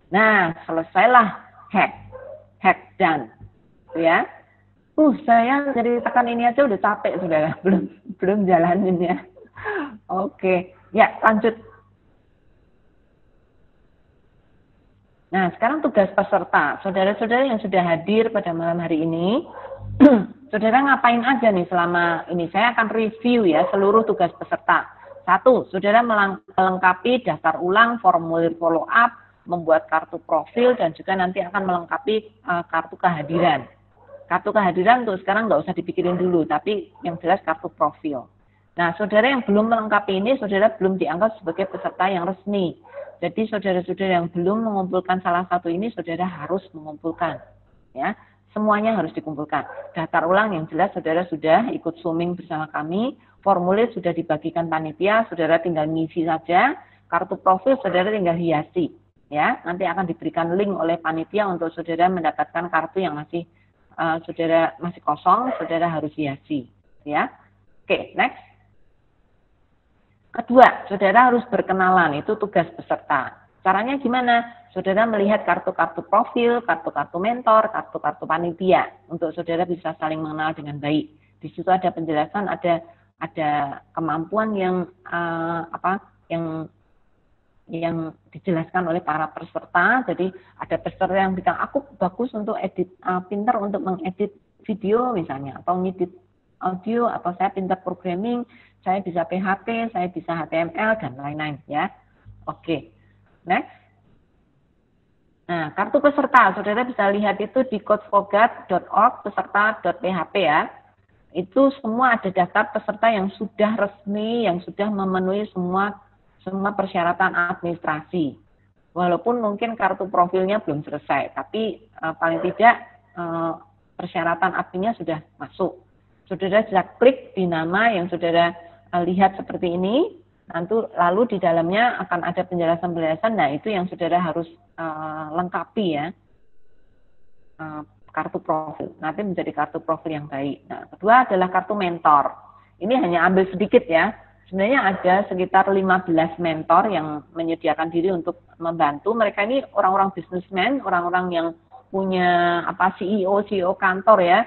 Nah, selesailah hack done, gitu ya. Saya ceritakan ini aja udah capek sudah, belum jalanin ya. Oke, ya lanjut. Nah, sekarang tugas peserta. Saudara-saudara yang sudah hadir pada malam hari ini, saudara ngapain aja nih selama ini? Saya akan review ya seluruh tugas peserta. 1, saudara melengkapi daftar ulang, formulir follow up, membuat kartu profil, dan juga nanti akan melengkapi kartu kehadiran. Kartu kehadiran untuk sekarang nggak usah dipikirin dulu, tapi yang jelas kartu profil. Nah, saudara yang belum melengkapi ini, saudara belum dianggap sebagai peserta yang resmi. Jadi saudara-saudara yang belum mengumpulkan salah satu ini, saudara harus mengumpulkan. Ya, semuanya harus dikumpulkan. Daftar ulang yang jelas saudara sudah ikut Zooming bersama kami, formulir sudah dibagikan panitia, saudara tinggal ngisi saja. Kartu profil saudara tinggal hiasi. Ya, nanti akan diberikan link oleh panitia untuk saudara mendapatkan kartu yang masih saudara masih kosong, saudara harus hiasi. Ya, oke, next. Kedua, saudara harus berkenalan, itu tugas peserta. Caranya gimana? Saudara melihat kartu-kartu profil, kartu-kartu mentor, kartu-kartu panitia, untuk saudara bisa saling mengenal dengan baik. Di situ ada penjelasan, ada kemampuan yang yang dijelaskan oleh para peserta. Jadi ada peserta yang bilang, aku bagus untuk edit, pintar untuk mengedit video misalnya, atau ngedit audio, atau saya pintar programming, saya bisa PHP, saya bisa HTML, dan lain-lain ya. Oke, next. Nah, kartu peserta, saudara bisa lihat itu di codeforgat.org peserta.php ya. Itu semua ada daftar peserta yang sudah resmi, yang sudah memenuhi semua persyaratan administrasi. Walaupun mungkin kartu profilnya belum selesai, tapi paling tidak persyaratan adminnya sudah masuk. Saudara bisa klik di nama yang saudara lihat seperti ini, lalu di dalamnya akan ada penjelasan-penjelasan. Nah, itu yang saudara harus lengkapi ya, kartu profil. Nanti menjadi kartu profil yang baik. Nah, kedua adalah kartu mentor. Ini hanya ambil sedikit ya. Sebenarnya ada sekitar 15 mentor yang menyediakan diri untuk membantu. Mereka ini orang-orang bisnismen, orang-orang yang punya CEO kantor ya,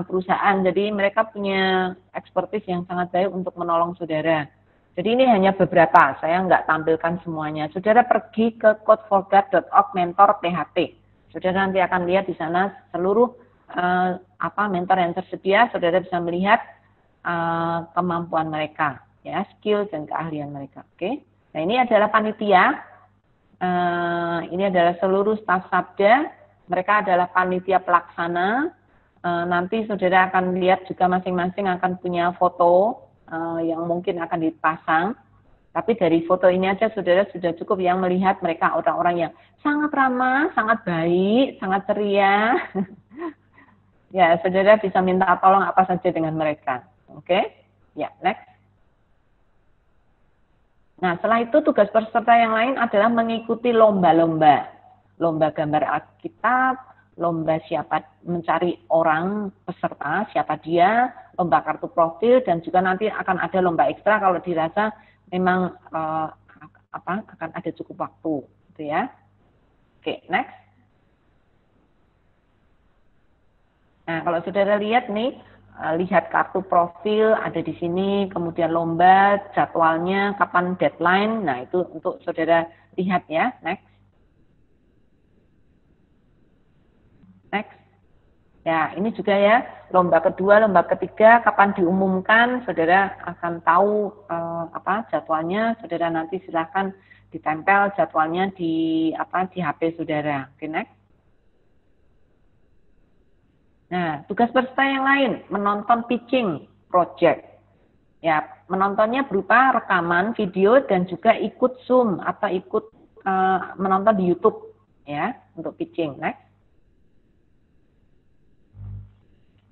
perusahaan. Jadi mereka punya expertise yang sangat baik untuk menolong saudara. Jadi ini hanya beberapa, saya nggak tampilkan semuanya. Saudara pergi ke codeforgat.org mentor PHP. Saudara nanti akan lihat di sana seluruh mentor yang tersedia. Saudara bisa melihat kemampuan mereka, ya, skill dan keahlian mereka. Oke. Nah, ini adalah panitia. Ini adalah seluruh staf Sabda. Mereka adalah panitia pelaksana. Nanti saudara akan lihat juga masing-masing akan punya foto yang mungkin akan dipasang. Tapi dari foto ini aja saudara sudah cukup yang melihat mereka orang-orang yang sangat ramah, sangat baik, sangat ceria. Ya, saudara bisa minta tolong apa saja dengan mereka. Oke? Ya, next. Nah, setelah itu tugas peserta yang lain adalah mengikuti lomba-lomba. Lomba gambar Alkitab, lomba siapa mencari orang peserta, siapa dia, lomba kartu profil, dan juga nanti akan ada lomba ekstra kalau dirasa memang akan ada cukup waktu, gitu ya. Oke, next. Nah, kalau saudara lihat nih, lihat kartu profil ada di sini, kemudian lomba, jadwalnya, kapan deadline. Nah, itu untuk saudara lihat ya. Next. Next. Ya, ini juga ya, lomba kedua, lomba ketiga, kapan diumumkan, saudara akan tahu jadwalnya. Saudara nanti silakan ditempel jadwalnya di HP saudara. Oke, next. Nah, tugas peserta yang lain, menonton pitching. project. Ya, menontonnya berupa rekaman video dan juga ikut Zoom atau ikut menonton di YouTube ya untuk pitching. Next.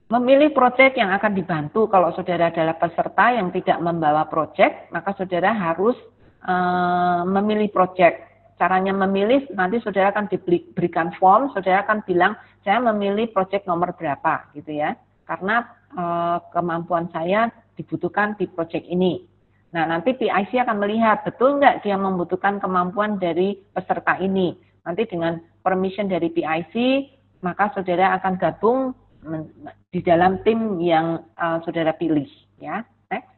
Memilih proyek yang akan dibantu. Kalau saudara adalah peserta yang tidak membawa proyek, maka saudara harus memilih proyek. Caranya memilih, nanti saudara akan diberikan form, saudara akan bilang, saya memilih proyek nomor berapa, gitu ya. Karena kemampuan saya dibutuhkan di proyek ini. Nah, nanti PIC akan melihat, betul nggak dia membutuhkan kemampuan dari peserta ini. Nanti dengan permission dari PIC, maka saudara akan gabung di dalam tim yang saudara pilih, ya. Next.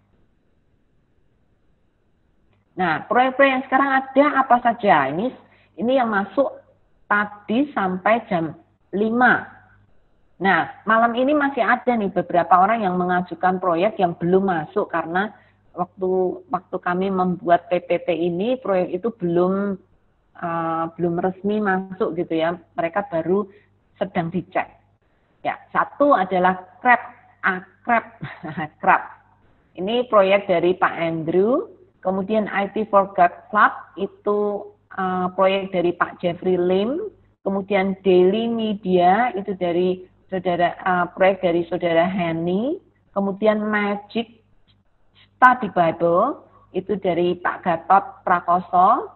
Nah, proyek-proyek yang sekarang ada apa saja? Ini yang masuk tadi sampai jam 5. Nah, malam ini masih ada nih beberapa orang yang mengajukan proyek yang belum masuk karena waktu kami membuat PPT ini, proyek itu belum resmi masuk gitu ya. Mereka baru sedang dicek. Ya, satu adalah Crab. Ini proyek dari Pak Andrew. Kemudian IT for God Club itu proyek dari Pak Jeffrey Lim. Kemudian Daily Media itu dari proyek dari saudara Henny. Kemudian Magic Study Bible itu dari Pak Gatot Prakoso.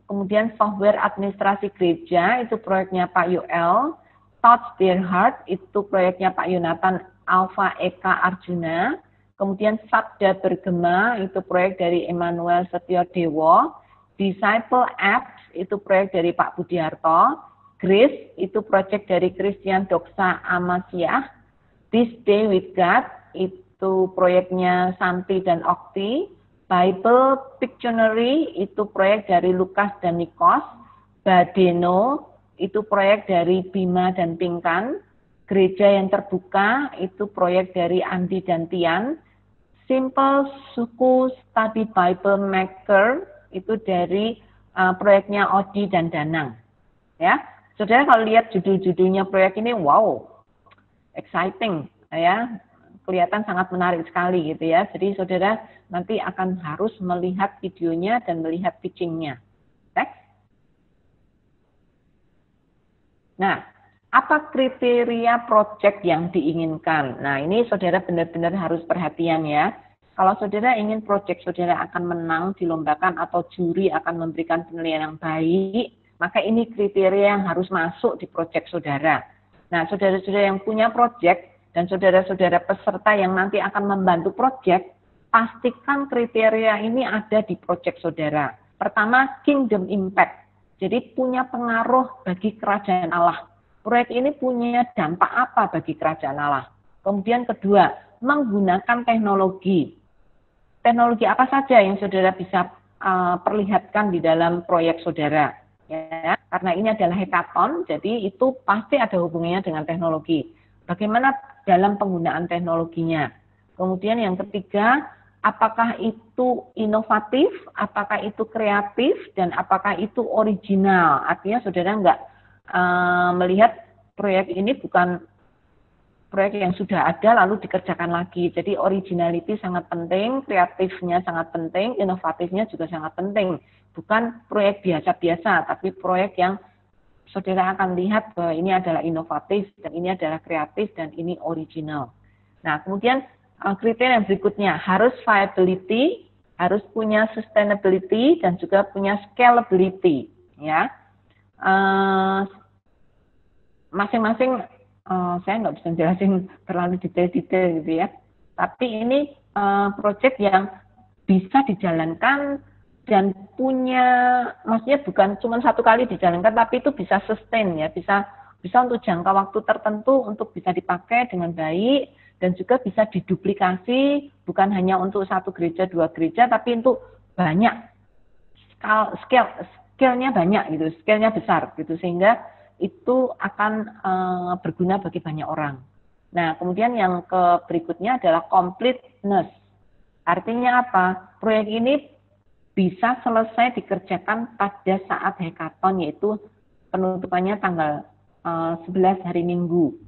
Kemudian Software Administrasi Gereja itu proyeknya Pak Yoel. Touch Their Heart itu proyeknya Pak Yonatan Alfa Eka Arjuna. Kemudian Sabda Bergema itu proyek dari Emmanuel Setiodewo. Disciple Apps itu proyek dari Pak Budiarto. Grace itu proyek dari Christian Doksa Amasyah. This Day with God itu proyeknya Santi dan Okti. Bible Pictionary itu proyek dari Lukas dan Nikos. Badeno itu proyek dari Bima dan Pingkan. Gereja yang terbuka itu proyek dari Andi dan Tian. Simple Suku Study Bible Maker itu dari proyeknya Odi dan Danang. Ya, saudara kalau lihat judul-judulnya proyek ini, wow, exciting, ya, kelihatan sangat menarik sekali gitu ya. Jadi saudara nanti akan harus melihat videonya dan melihat pitchingnya. Next. Nah, apa kriteria proyek yang diinginkan? Nah, ini saudara benar-benar harus perhatian ya. Kalau saudara ingin proyek saudara akan menang, dilombakan atau juri akan memberikan penilaian yang baik, maka ini kriteria yang harus masuk di proyek saudara. Nah, saudara-saudara yang punya proyek dan saudara-saudara peserta yang nanti akan membantu proyek, pastikan kriteria ini ada di proyek saudara. Pertama, kingdom impact. Jadi punya pengaruh bagi kerajaan Allah. Proyek ini punya dampak apa bagi kerajaan Allah? Kemudian kedua, menggunakan teknologi. Teknologi apa saja yang saudara bisa perlihatkan di dalam proyek saudara? Ya, karena ini adalah hackathon, jadi itu pasti ada hubungannya dengan teknologi. Bagaimana dalam penggunaan teknologinya? Kemudian yang ketiga, apakah itu inovatif, apakah itu kreatif, dan apakah itu original? Artinya saudara nggak melihat proyek ini bukan proyek yang sudah ada lalu dikerjakan lagi. Jadi originality sangat penting, kreatifnya sangat penting, inovatifnya juga sangat penting. Bukan proyek biasa-biasa, tapi proyek yang saudara akan lihat bahwa ini adalah inovatif, dan ini adalah kreatif, dan ini original. Nah, kemudian kriteria yang berikutnya harus viability, harus punya sustainability dan juga punya scalability, ya. Masing-masing saya nggak bisa jelasin terlalu detail-detail gitu ya. Tapi ini proyek yang bisa dijalankan dan punya, maksudnya bukan cuma satu kali dijalankan, tapi itu bisa sustain ya, bisa untuk jangka waktu tertentu untuk bisa dipakai dengan baik. Dan juga bisa diduplikasi, bukan hanya untuk satu gereja, dua gereja, tapi untuk banyak, scale-nya banyak gitu, scale-nya besar gitu, sehingga itu akan berguna bagi banyak orang. Nah, kemudian yang berikutnya adalah completeness. Artinya apa? Proyek ini bisa selesai dikerjakan pada saat hackathon, yaitu penutupannya tanggal 11 hari Minggu.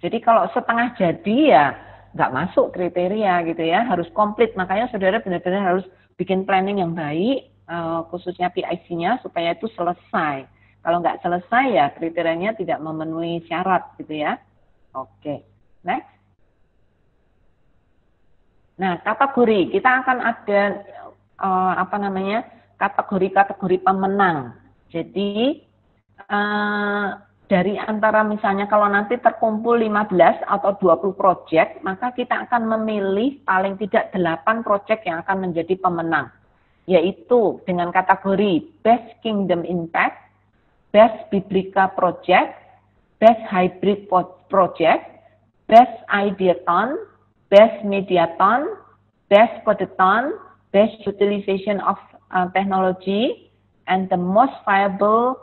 Jadi kalau setengah jadi ya nggak masuk kriteria gitu ya, harus komplit. Makanya saudara benar-benar harus bikin planning yang baik, khususnya PIC-nya supaya itu selesai. Kalau nggak selesai ya kriterianya tidak memenuhi syarat gitu ya. Oke, next. Nah, kategori kita akan ada kategori-kategori pemenang. Jadi dari antara misalnya kalau nanti terkumpul 15 atau 20 proyek, maka kita akan memilih paling tidak 8 proyek yang akan menjadi pemenang, yaitu dengan kategori Best Kingdom Impact, Best Biblika Project, Best Hybrid Project, Best Ideathon, Best Mediathon, Best Codeathon, Best Utilization of Technology, and the most viable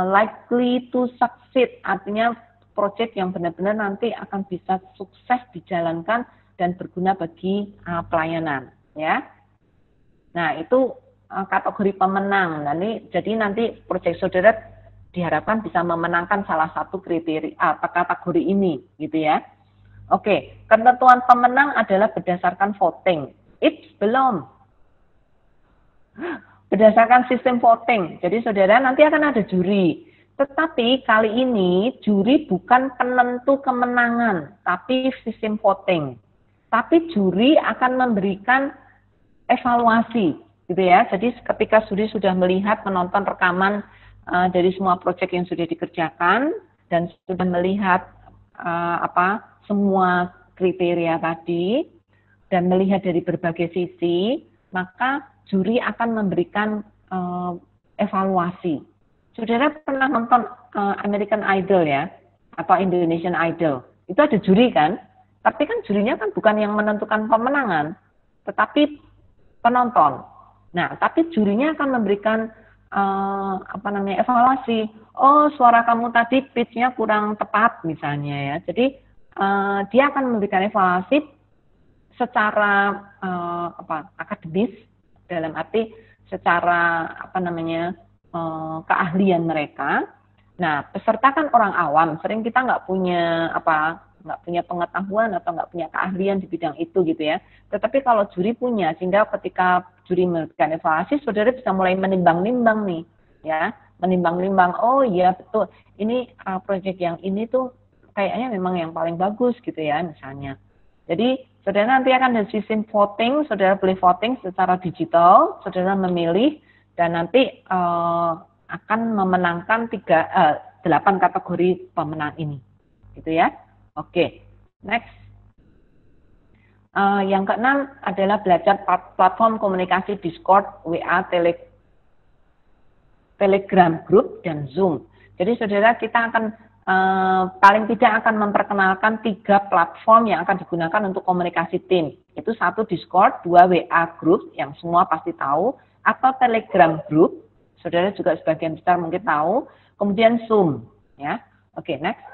likely to succeed, artinya proyek yang benar-benar nanti akan bisa sukses dijalankan dan berguna bagi pelayanan, ya. Nah, itu kategori pemenang. Jadi nanti proyek saudara diharapkan bisa memenangkan salah satu kriteria kategori ini, gitu ya. Oke, ketentuan pemenang adalah berdasarkan voting. Belum. Berdasarkan sistem voting. Jadi saudara nanti akan ada juri. Tetapi kali ini juri bukan penentu kemenangan, tapi sistem voting. Tapi juri akan memberikan evaluasi, gitu ya. Jadi ketika juri sudah melihat, menonton rekaman dari semua proyek yang sudah dikerjakan dan sudah melihat semua kriteria tadi dan melihat dari berbagai sisi, maka juri akan memberikan evaluasi. Saudara pernah nonton American Idol ya, atau Indonesian Idol? Itu ada juri kan? Tapi kan jurinya kan bukan yang menentukan pemenangan, tetapi penonton. Nah, tapi jurinya akan memberikan evaluasi. Oh, suara kamu tadi pitch-nya kurang tepat misalnya ya. Jadi dia akan memberikan evaluasi secara akademis, dalam arti secara keahlian mereka. Nah, peserta kan orang awam, sering kita nggak punya pengetahuan atau nggak punya keahlian di bidang itu gitu ya. Tetapi kalau juri punya, sehingga ketika juri memberikan evaluasi, saudara bisa mulai menimbang-nimbang nih, ya, menimbang-nimbang. Oh iya betul, ini proyek yang ini tuh kayaknya memang yang paling bagus gitu ya, misalnya. Jadi saudara nanti akan ada sistem voting, saudara boleh voting secara digital, saudara memilih dan nanti akan memenangkan 8 kategori pemenang ini, gitu ya. Oke, next. Yang keenam adalah belajar platform komunikasi Discord, WA, Telegram Group, dan Zoom. Jadi saudara kita akan paling tidak akan memperkenalkan 3 platform yang akan digunakan untuk komunikasi tim. Itu 1 Discord, 2 WA Group yang semua pasti tahu, atau Telegram Group, saudara juga sebagian besar mungkin tahu, kemudian Zoom. Ya, oke, next.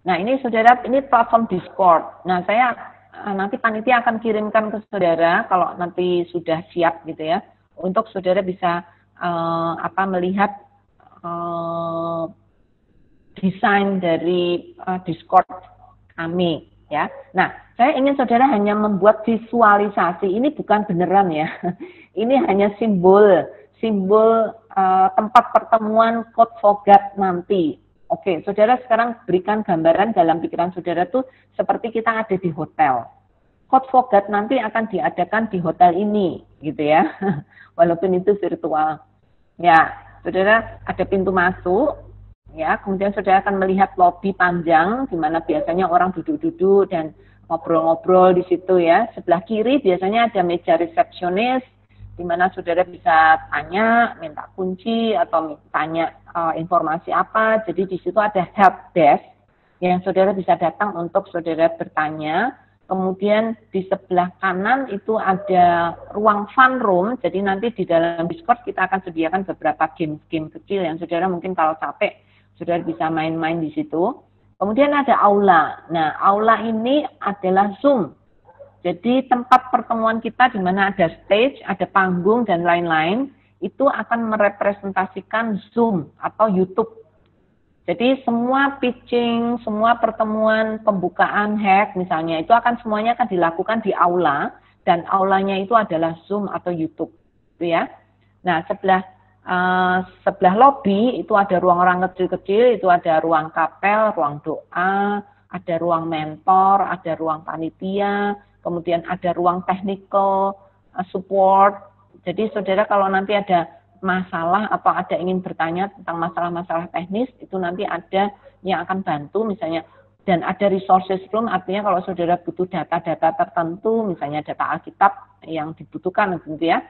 Nah ini saudara, ini platform Discord. Nah saya nanti panitia akan kirimkan ke saudara kalau nanti sudah siap gitu ya, untuk saudara bisa melihat desain dari Discord kami ya. Nah, saya ingin saudara hanya membuat visualisasi. Ini bukan beneran ya. Ini hanya simbol tempat pertemuan Code for God nanti. Oke, saudara sekarang berikan gambaran dalam pikiran saudara tuh seperti kita ada di hotel. Code for God nanti akan diadakan di hotel ini, gitu ya. Walaupun itu virtual. Ya, saudara ada pintu masuk, ya, kemudian saudara akan melihat lobi panjang, di mana biasanya orang duduk-duduk dan ngobrol-ngobrol di situ ya. Sebelah kiri biasanya ada meja resepsionis, di mana saudara bisa tanya, minta kunci, atau tanya informasi apa. Jadi di situ ada help desk, yang saudara bisa datang untuk saudara bertanya. Kemudian di sebelah kanan itu ada ruang fun room, jadi nanti di dalam Discord kita akan sediakan beberapa game-game kecil yang saudara mungkin kalau capek, saudara bisa main-main di situ. Kemudian ada aula. Nah, aula ini adalah Zoom. Jadi tempat pertemuan kita di mana ada stage, ada panggung, dan lain-lain, itu akan merepresentasikan Zoom atau YouTube. Jadi semua pitching, semua pertemuan pembukaan hack misalnya itu semuanya akan dilakukan di aula, dan aulanya itu adalah Zoom atau YouTube, gitu ya. Nah, sebelah lobby itu ada ruang-ruang kecil-kecil, itu ada ruang kapel, ruang doa, ada ruang mentor, ada ruang panitia, kemudian ada ruang technical support. Jadi saudara kalau nanti ada masalah atau ada ingin bertanya tentang masalah-masalah teknis, itu nanti ada yang akan bantu misalnya, dan ada resources room, artinya kalau saudara butuh data-data tertentu, misalnya data Alkitab yang dibutuhkan gitu ya,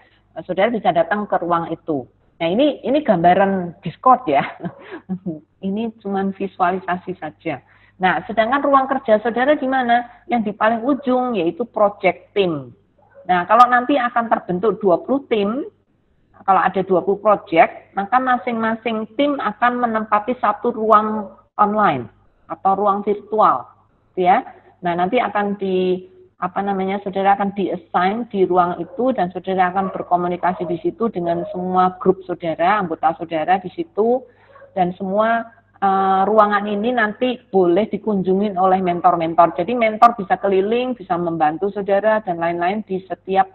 saudara bisa datang ke ruang itu. Nah ini gambaran Discord ya, ini cuma visualisasi saja. Nah sedangkan ruang kerja saudara di mana? Yang di paling ujung yaitu project team. Nah kalau nanti akan terbentuk 20 tim, kalau ada 20 project, maka masing-masing tim akan menempati satu ruang online atau ruang virtual, ya. Nah, nanti akan saudara akan di-assign di ruang itu, dan saudara akan berkomunikasi di situ dengan semua grup saudara, anggota saudara di situ, dan semua ruangan ini nanti boleh dikunjungi oleh mentor-mentor. Jadi mentor bisa keliling, bisa membantu saudara dan lain-lain di setiap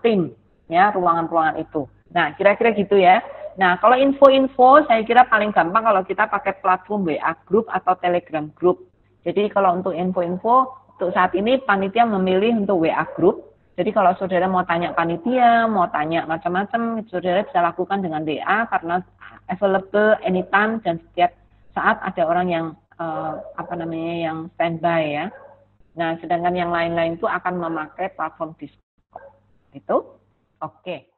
tim, ya, ruangan-ruangan itu. Nah, kira-kira gitu ya. Nah, kalau info-info saya kira paling gampang kalau kita pakai platform WA Group atau Telegram Group. Jadi kalau untuk info-info, untuk saat ini panitia memilih untuk WA Group. Jadi kalau saudara mau tanya panitia, mau tanya macam-macam, saudara bisa lakukan dengan WA karena available anytime dan setiap saat ada orang yang yang standby ya. Nah, sedangkan yang lain-lain itu akan memakai platform Discord. Itu. Oke.